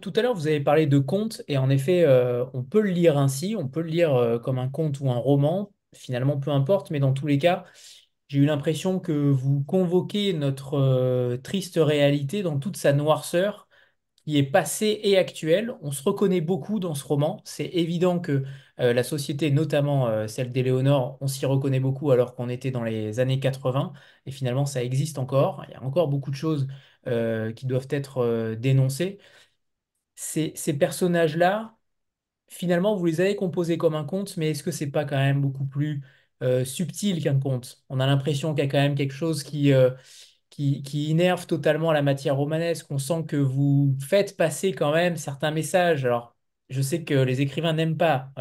Tout à l'heure, vous avez parlé de conte, et en effet, on peut le lire ainsi, on peut le lire comme un conte ou un roman, finalement, peu importe, mais dans tous les cas, j'ai eu l'impression que vous convoquez notre triste réalité dans toute sa noirceur, qui est passée et actuelle. On se reconnaît beaucoup dans ce roman. C'est évident que la société, notamment celle d'Éléonore, on s'y reconnaît beaucoup alors qu'on était dans les années 80, et finalement, ça existe encore. Il y a encore beaucoup de choses qui doivent être dénoncées. Ces personnages-là, finalement, vous les avez composés comme un conte, mais est-ce que c'est pas quand même beaucoup plus subtil qu'un conte? On a l'impression qu'il y a quand même quelque chose qui innerve totalement la matière romanesque. On sent que vous faites passer quand même certains messages. Alors, je sais que les écrivains n'aiment pas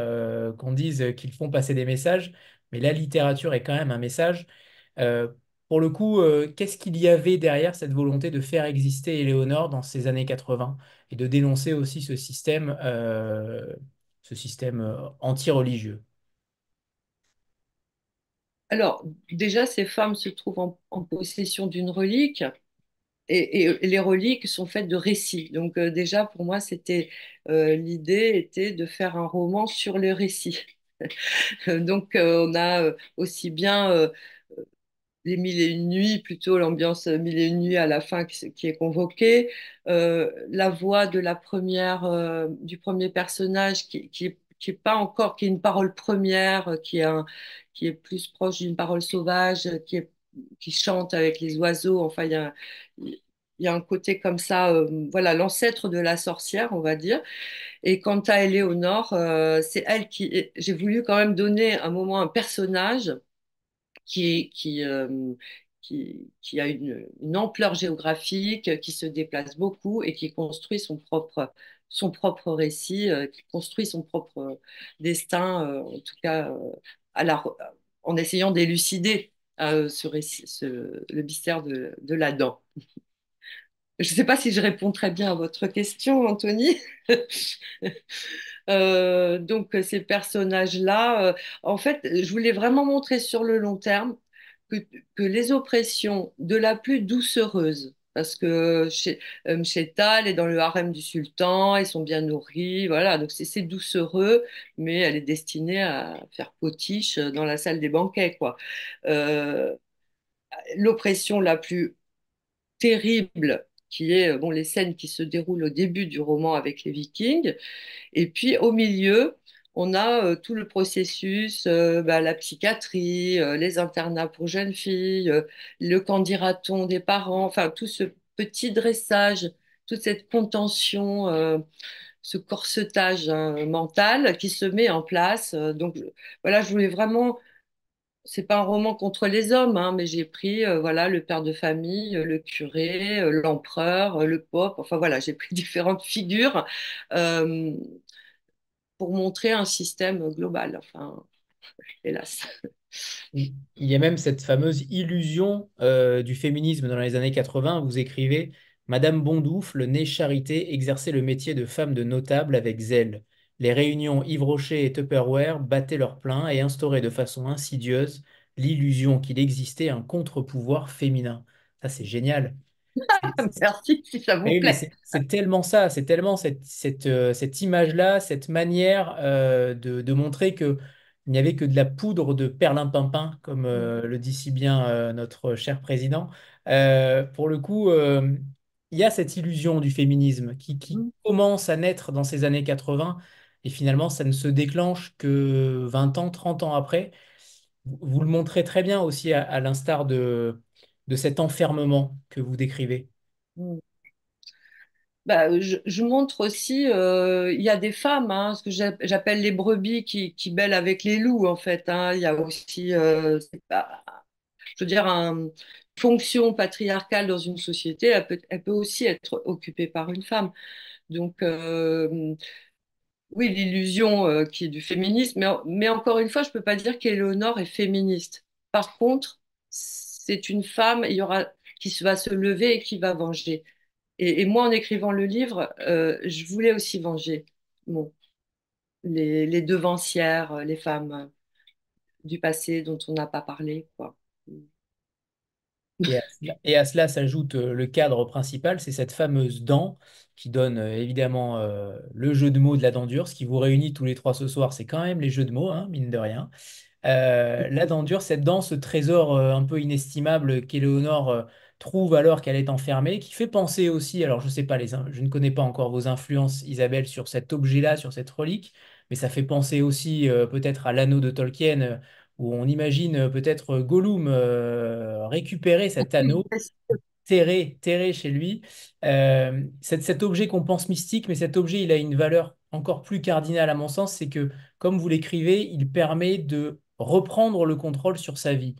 qu'on dise qu'ils font passer des messages, mais la littérature est quand même un message. Euh, pour le coup, qu'est-ce qu'il y avait derrière cette volonté de faire exister Éléonore dans ces années 80 et de dénoncer aussi ce système anti-religieux? Alors, déjà, ces femmes se trouvent en possession d'une relique, et les reliques sont faites de récits. Donc, déjà, pour moi, l'idée était de faire un roman sur le récit. Donc, on a aussi bien les Mille et une nuits, plutôt l'ambiance Mille et une nuits à la fin qui est convoquée. La voix de la première, du premier personnage qui est pas encore, qui est une parole première, qui est plus proche d'une parole sauvage, qui chante avec les oiseaux. Enfin, il y a un côté comme ça, voilà, l'ancêtre de la sorcière, on va dire. Et quant à Éléonore, c'est elle qui, j'ai voulu quand même donner un moment un personnage qui, qui, euh, qui a une ampleur géographique, qui se déplace beaucoup et qui construit son propre récit, qui construit son propre destin, en tout cas à la, en essayant d'élucider le mystère de l'Adam. Je ne sais pas si je réponds très bien à votre question, Anthony. Donc, ces personnages-là, en fait, je voulais vraiment montrer sur le long terme que, que les oppressions de la plus doucereuse, parce que Mchetal est dans le harem du sultan, ils sont bien nourris, voilà, donc c'est doucereux, mais elle est destinée à faire potiche dans la salle des banquets, quoi. Euh, L'oppression la plus terrible, qui est bon, les scènes qui se déroulent au début du roman avec les Vikings. Et puis au milieu, on a tout le processus, bah, la psychiatrie, les internats pour jeunes filles, le qu'en dira-t-on des parents, enfin tout ce petit dressage, toute cette contention, ce corsetage hein, mental qui se met en place. Donc voilà, je voulais vraiment c'est pas un roman contre les hommes, hein, mais j'ai pris voilà le père de famille, le curé, l'empereur, le pope. Enfin voilà, j'ai pris différentes figures euh, pour montrer un système global. Enfin, hélas. Il y a même cette fameuse illusion du féminisme dans les années 80. Vous écrivez: Madame Bondoufle, née Charité, exerçait le métier de femme de notable avec zèle. Les réunions Yves Rocher et Tupperware battaient leur plein et instauraient de façon insidieuse l'illusion qu'il existait un contre-pouvoir féminin. Ça, c'est génial. Merci si ça vous Oui, mais plaît. c'est tellement ça, c'est tellement cette image-là, cette manière de montrer que il n'y avait que de la poudre de perlimpinpin, comme le dit si bien notre cher président. Pour le coup, il y a cette illusion du féminisme qui commence à naître dans ces années 80 et finalement, ça ne se déclenche que 20 ans, 30 ans après. Vous le montrez très bien aussi à l'instar de cet enfermement que vous décrivez. Bah, je montre aussi, il y a des femmes, hein, ce que j'appelle les brebis qui bêlent avec les loups, en fait. Hein. Il y a aussi, c'est pas- je veux dire, une fonction patriarcale dans une société, elle peut aussi être occupée par une femme. Donc, oui, l'illusion qui est du féminisme, mais encore une fois, je peux pas dire qu'Éléonore est féministe. Par contre, c'est une femme, qui va se lever et qui va venger. Et moi, en écrivant le livre, je voulais aussi venger bon, les devancières, les femmes du passé dont on n'a pas parlé, quoi. Et à cela s'ajoute le cadre principal, c'est cette fameuse dent qui donne évidemment le jeu de mots de la dent dure. Ce qui vous réunit tous les trois ce soir, c'est quand même les jeux de mots, hein, mine de rien. La dent dure, cette dent, ce trésor un peu inestimable qu'Éléonore trouve alors qu'elle est enfermée, qui fait penser aussi, alors je sais pas, je ne connais pas encore vos influences, Isabelle, sur cet objet-là, sur cette relique, mais ça fait penser aussi peut-être à l'anneau de Tolkien, où on imagine peut-être Gollum récupérer cet anneau terré chez lui. Cet objet qu'on pense mystique, mais cet objet, il a une valeur encore plus cardinale à mon sens, c'est que, comme vous l'écrivez, il permet de reprendre le contrôle sur sa vie.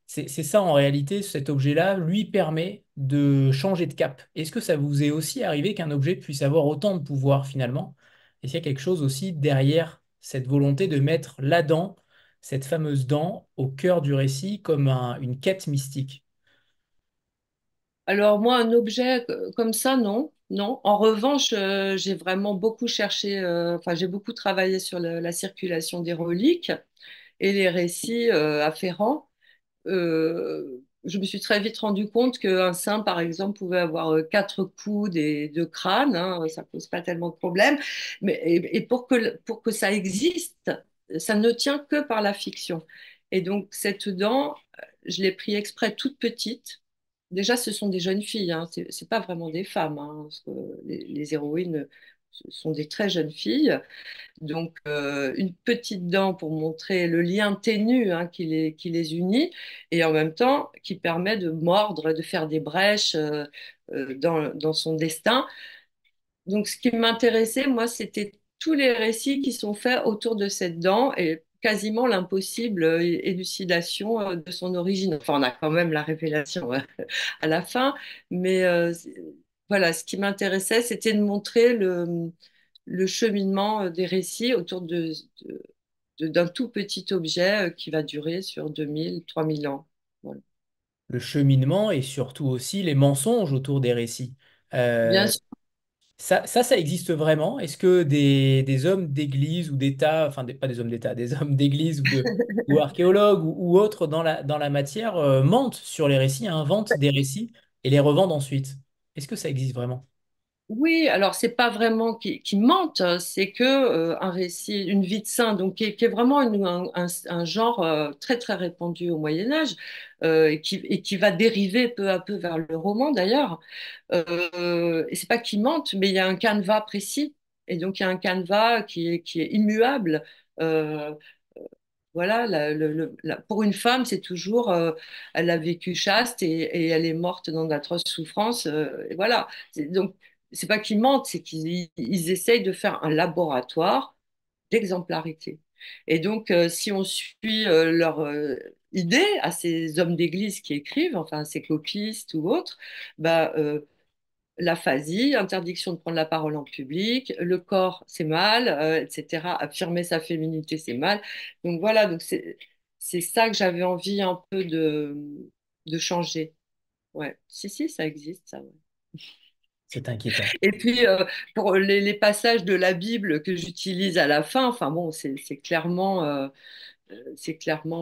C'est ça en réalité, cet objet-là lui permet de changer de cap. Est-ce que ça vous est aussi arrivé qu'un objet puisse avoir autant de pouvoir finalement? Est-ce qu'il y a quelque chose aussi derrière cette volonté de mettre la dent, cette fameuse dent, au cœur du récit comme une quête mystique? Alors moi, un objet comme ça, non, non. En revanche, j'ai vraiment beaucoup cherché, enfin j'ai beaucoup travaillé sur la circulation des reliques et les récits afférents. Je me suis très vite rendu compte qu'un saint, par exemple, pouvait avoir quatre coudes et deux crânes, hein, ça pose pas tellement de problème. Mais et pour que ça existe, ça ne tient que par la fiction. Et donc cette dent, je l'ai pris exprès toute petite. Déjà, ce sont des jeunes filles, hein, c'est pas vraiment des femmes, hein, parce que les héroïnes ce sont des très jeunes filles. Donc, une petite dent pour montrer le lien ténu, hein, qui les unit, et en même temps qui permet de mordre, de faire des brèches dans son destin. Donc, ce qui m'intéressait, moi, c'était tous les récits qui sont faits autour de cette dent et quasiment l'impossible élucidation de son origine. Enfin, on a quand même la révélation à la fin, mais voilà, ce qui m'intéressait, c'était de montrer le cheminement des récits autour d'un tout petit objet qui va durer sur 2000, 3000 ans. Voilà. Le cheminement et surtout aussi les mensonges autour des récits. Bien Euh, sûr. ça existe vraiment? Est-ce que des hommes d'église ou d'État, enfin pas des hommes d'État, des hommes d'église ou archéologues ou autres dans la matière mentent sur les récits, inventent des récits et les revendent ensuite? Est-ce que ça existe vraiment? Oui, alors c'est pas vraiment qui mentent, hein, c'est que un récit, une vie de saint, donc qui est vraiment un genre très très répandu au Moyen Âge et qui va dériver peu à peu vers le roman d'ailleurs. Et c'est pas qu'ils mentent, mais il y a un canevas précis et donc il y a un canevas qui est immuable. Euh, voilà, pour une femme, c'est toujours, elle a vécu chaste et elle est morte dans d'atroces souffrances. Et voilà. Donc, c'est pas qu'ils mentent, c'est qu'ils essayent de faire un laboratoire d'exemplarité. Et donc, si on suit leur idée à ces hommes d'église qui écrivent, enfin ces copistes ou autres, bah, l'aphasie, interdiction de prendre la parole en public, le corps c'est mal, etc. Affirmer sa féminité c'est mal. Donc voilà, donc c'est ça que j'avais envie un peu de changer. Ouais, si, ça existe ça. Ouais. C'est inquiétant. Et puis pour passages de la Bible que j'utilise à la fin, enfin bon, c'est clairement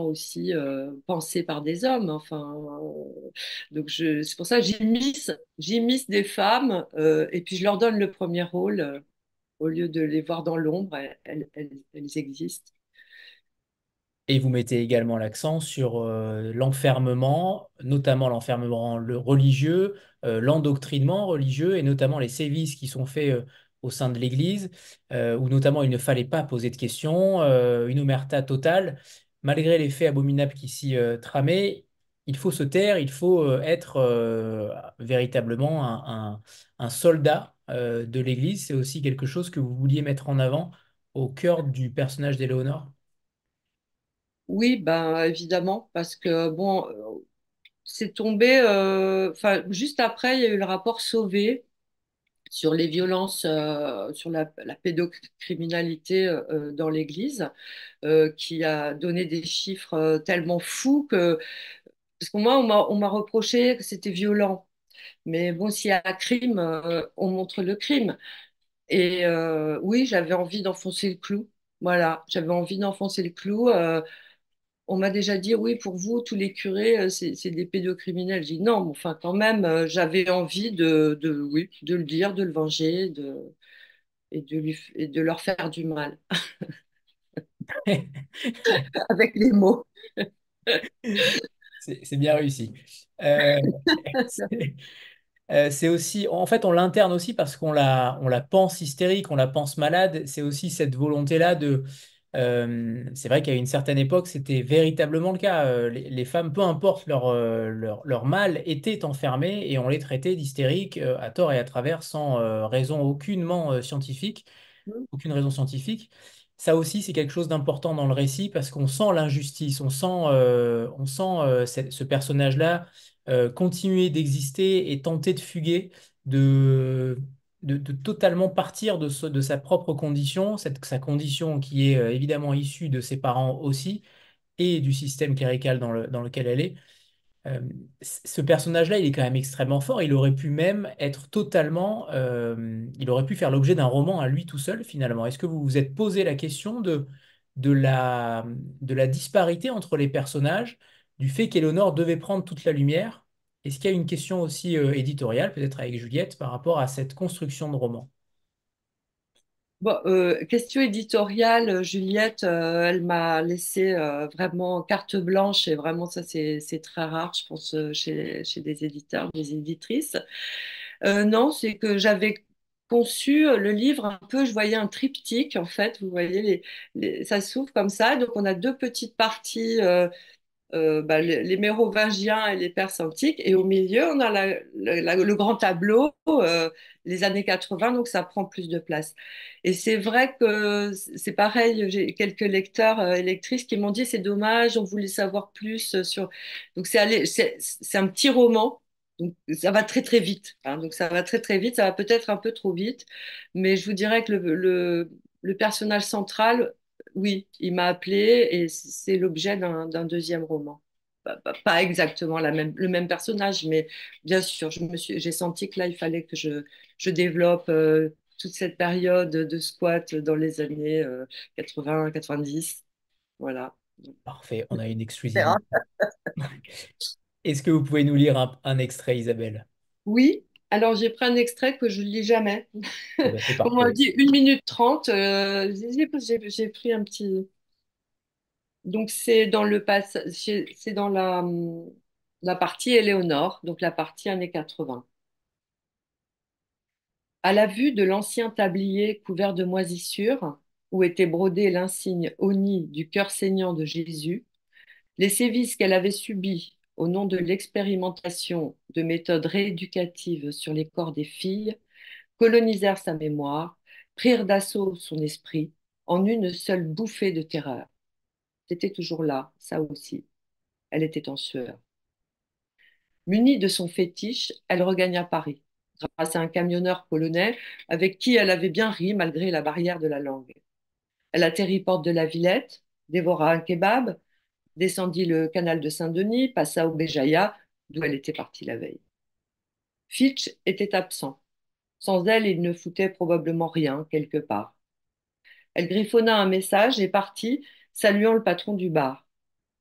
aussi pensé par des hommes. Enfin, donc c'est pour ça que j'immisce des femmes et puis je leur donne le premier rôle au lieu de les voir dans l'ombre. Elles existent. Et vous mettez également l'accent sur l'enfermement, notamment l'enfermement religieux, l'endoctrinement religieux et notamment les sévices qui sont faits au sein de l'Église, où notamment il ne fallait pas poser de questions, une omerta totale. Malgré les faits abominables qui s'y tramaient, il faut se taire, il faut être véritablement un soldat de l'Église. C'est aussi quelque chose que vous vouliez mettre en avant au cœur du personnage d'Éléonore. Oui, ben évidemment, parce que bon, c'est tombé. Enfin, juste après, il y a eu le rapport Sauvé sur les violences, sur la pédocriminalité dans l'Église, qui a donné des chiffres tellement fous que, parce que moi, on m'a reproché que c'était violent. Mais bon, s'il y a un crime, on montre le crime. Et oui, j'avais envie d'enfoncer le clou. Voilà, j'avais envie d'enfoncer le clou. On m'a déjà dit, oui, pour vous, tous les curés, c'est des pédocriminels. J'ai dit non, mais enfin, quand même, j'avais envie oui, de le dire, de le venger, et de leur faire du mal avec les mots. C'est bien réussi. Euh, c'est aussi, en fait, on l'interne aussi parce on la pense hystérique, on la pense malade. C'est aussi cette volonté-là de. C'est vrai qu'à une certaine époque, c'était véritablement le cas. Les femmes, peu importe leur mal, étaient enfermées et on les traitait d'hystériques à tort et à travers sans raison aucunement scientifique, aucune raison scientifique. Ça aussi, c'est quelque chose d'important dans le récit parce qu'on sent l'injustice, on sent ce personnage-là continuer d'exister et tenter de fuguer, de, de totalement partir de sa propre condition, sa condition qui est évidemment issue de ses parents aussi et du système clérical dans lequel elle est. Euh, Ce personnage-là, il est quand même extrêmement fort. Il aurait pu même être totalement, il aurait pu faire l'objet d'un roman à lui tout seul, finalement. Est-ce que vous vous êtes posé la question de de la disparité entre les personnages, du fait qu'Éléonore devait prendre toute la lumière? Est-ce qu'il y a une question aussi éditoriale, peut-être avec Juliette, par rapport à cette construction de roman? Bon, question éditoriale, Juliette, elle m'a laissé vraiment carte blanche et vraiment ça c'est très rare, je pense, chez des éditeurs, des éditrices. Non, c'est que j'avais conçu le livre un peu, je voyais un triptyque en fait, vous voyez, ça s'ouvre comme ça, donc on a deux petites parties. Les Mérovingiens et les Perses antiques. Et au milieu, on a le grand tableau, les années 80, donc ça prend plus de place. Et c'est vrai que c'est pareil, j'ai quelques lecteurs et lectrices qui m'ont dit c'est dommage, on voulait savoir plus sur. Donc c'est un petit roman. Donc ça va très très vite, hein. Donc ça va très très vite, ça va peut-être un peu trop vite, mais je vous dirais que le personnage central, oui, il m'a appelé et c'est l'objet d'un deuxième roman. Pas exactement le même personnage, mais bien sûr, j'ai senti que là, il fallait que je développe toute cette période de squat dans les années 80, 90. Voilà. Parfait, on a une Etc. exclusivité. Est-ce que vous pouvez nous lire un extrait, Isabelle? Oui, alors j'ai pris un extrait que je ne lis jamais. Eh ben, c'est On m'a parfait. dit 1 minute 30. J'ai pris un petit. Donc c'est dans c'est dans la partie Éléonore, donc la partie années 80. À la vue de l'ancien tablier couvert de moisissures, où était brodé l'insigne honni du cœur saignant de Jésus, les sévices qu'elle avait subis au nom de l'expérimentation de méthodes rééducatives sur les corps des filles colonisèrent sa mémoire, prirent d'assaut son esprit en une seule bouffée de terreur. C'était toujours là, ça aussi. Elle était en sueur. Munie de son fétiche, elle regagna Paris, grâce à un camionneur polonais avec qui elle avait bien ri malgré la barrière de la langue. Elle atterrit porte de la Villette, dévora un kebab, descendit le canal de Saint-Denis, passa au Béjaïa, d'où elle était partie la veille. Fitch était absent. Sans elle, il ne foutait probablement rien quelque part. Elle griffonna un message et partit, saluant le patron du bar.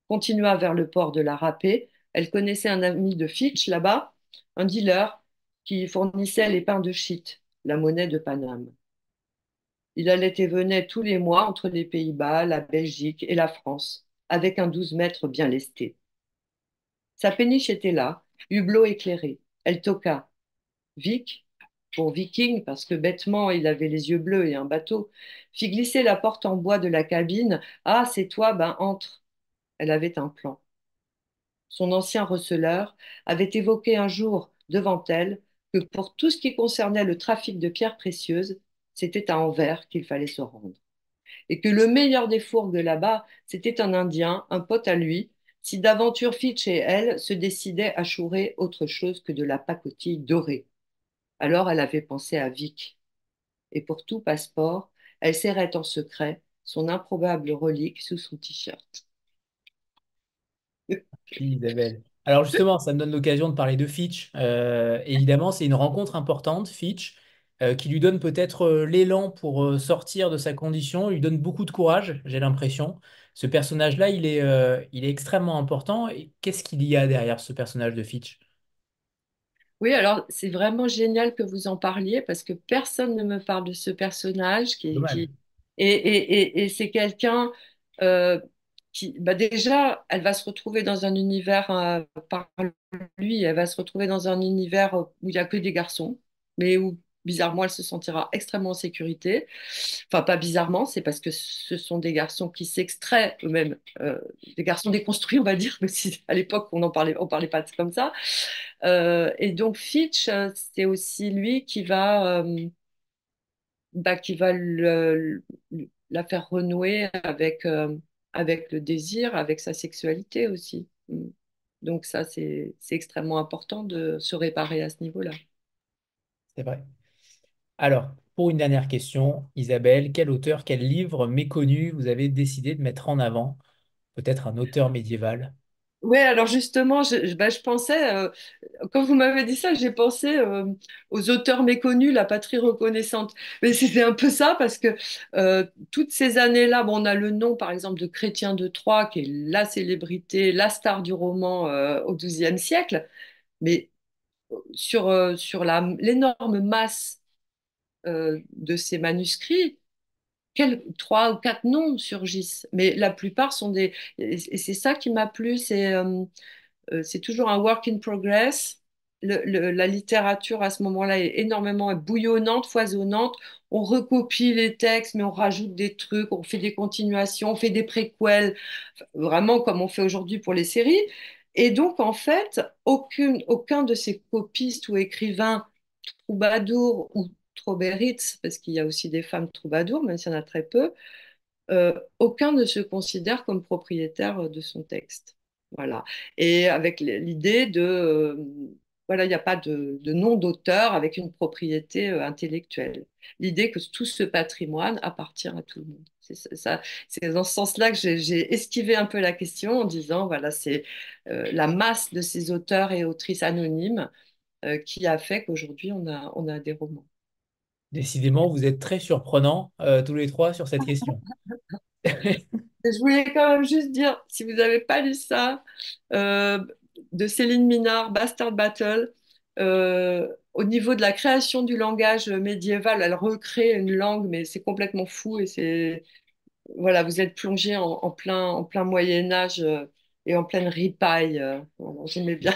Continua vers le port de la Râpée. Elle connaissait un ami de Fitch là-bas, un dealer qui fournissait les pains de shit, la monnaie de Paname. Il allait et venait tous les mois entre les Pays-Bas, la Belgique et la France, avec un 12 mètres bien lesté. Sa péniche était là, hublot éclairé. Elle toqua. Vic, pour Viking, parce que bêtement il avait les yeux bleus et un bateau, fit glisser la porte en bois de la cabine. Ah, c'est toi, ben entre. Elle avait un plan. Son ancien receleur avait évoqué un jour devant elle que pour tout ce qui concernait le trafic de pierres précieuses, c'était à Anvers qu'il fallait se rendre. Et que le meilleur des fourgues là-bas, c'était un Indien, un pote à lui, si d'aventure Fitch et elle se décidaient à chourer autre chose que de la pacotille dorée. Alors elle avait pensé à Vic. Et pour tout passeport, elle serrait en secret son improbable relique sous son t-shirt. Merci, Isabelle. Alors justement, ça me donne l'occasion de parler de Fitch. Évidemment, c'est une rencontre importante, Fitch, qui lui donne peut-être l'élan pour sortir de sa condition. Il lui donne beaucoup de courage, j'ai l'impression. Ce personnage-là, il est extrêmement important. Et qu'est-ce qu'il y a derrière ce personnage de Fitch? Oui, alors c'est vraiment génial que vous en parliez parce que personne ne me parle de ce personnage Dommage. et c'est quelqu'un euh, qui, bah déjà, elle va se retrouver dans un univers par lui, elle va se retrouver dans un univers où il n'y a que des garçons, mais où bizarrement elle se sentira extrêmement en sécurité. Enfin, pas bizarrement, c'est parce que ce sont des garçons qui s'extraient eux-mêmes, des garçons déconstruits, on va dire, mais à l'époque on parlait pas comme ça. Et donc Fitch, c'est aussi lui qui va la faire renouer avec le désir, avec sa sexualité aussi. Mm. Donc ça, c'est extrêmement important de se réparer à ce niveau-là. C'est vrai. Alors, pour une dernière question, Isabelle, quel auteur, quel livre méconnu vous avez décidé de mettre en avant? Peut-être un auteur médiéval. Oui, alors justement, je pensais, quand vous m'avez dit ça, j'ai pensé aux auteurs méconnus, la patrie reconnaissante. Mais c'était un peu ça parce que toutes ces années-là, bon, on a le nom, par exemple, de Chrétien de Troyes, qui est la célébrité, la star du roman au XIIe siècle. Mais sur l'énorme masse de ces manuscrits, trois ou quatre noms surgissent, mais la plupart sont des... Et c'est ça qui m'a plu, c'est toujours un work in progress. La littérature à ce moment-là est énormément bouillonnante, foisonnante. On recopie les textes, mais on rajoute des trucs, on fait des continuations, on fait des préquels, vraiment comme on fait aujourd'hui pour les séries. Et donc, en fait, aucun de ces copistes ou écrivains troubadours ou troubérites, parce qu'il y a aussi des femmes troubadours, même s'il y en a très peu, aucun ne se considère comme propriétaire de son texte. Voilà. Et avec l'idée voilà, il n'y a pas de nom d'auteur avec une propriété intellectuelle. L'idée que tout ce patrimoine appartient à tout le monde. C'est dans ce sens-là que j'ai esquivé un peu la question en disant, voilà, c'est la masse de ces auteurs et autrices anonymes qui a fait qu'aujourd'hui, on a des romans. Décidément, vous êtes très surprenants tous les trois sur cette question. Et je voulais quand même juste dire, si vous n'avez pas lu ça, euh, de Céline Minard, Bastard Battle, au niveau de la création du langage médiéval, elle recrée une langue, mais c'est complètement fou et voilà, vous êtes plongé en plein Moyen Âge et en pleine ripaille. Voilà, j'aimais bien.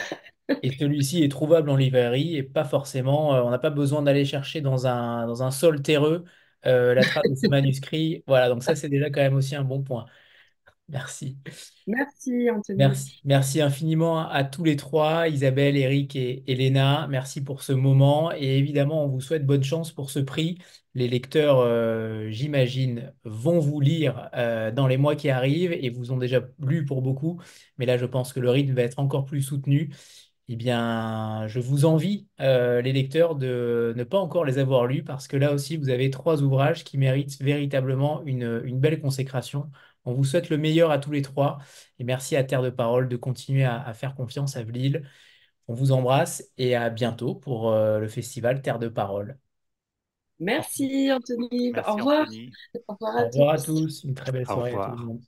Et celui-ci est trouvable en librairie et pas forcément, on n'a pas besoin d'aller chercher dans un sol terreux la trace de ce manuscrit. Voilà, donc ça c'est déjà quand même aussi un bon point. Merci. Merci, Anthony. Merci, merci infiniment à tous les trois, Isabelle, Eric et Elena. Merci pour ce moment et évidemment, on vous souhaite bonne chance pour ce prix. Les lecteurs, j'imagine, vont vous lire dans les mois qui arrivent et vous ont déjà lu pour beaucoup. Mais là, je pense que le rythme va être encore plus soutenu. Eh bien, je vous envie, les lecteurs, de ne pas encore les avoir lus parce que là aussi, vous avez trois ouvrages qui méritent véritablement une belle consécration. On vous souhaite le meilleur à tous les trois et merci à Terre de Parole de continuer à faire confiance à Vlil. On vous embrasse et à bientôt pour le festival Terre de Parole. Merci, Anthony. Au Merci revoir. Anthony. Au revoir à Au revoir à tous. tous, une très belle Au soirée à tout le revoir. monde.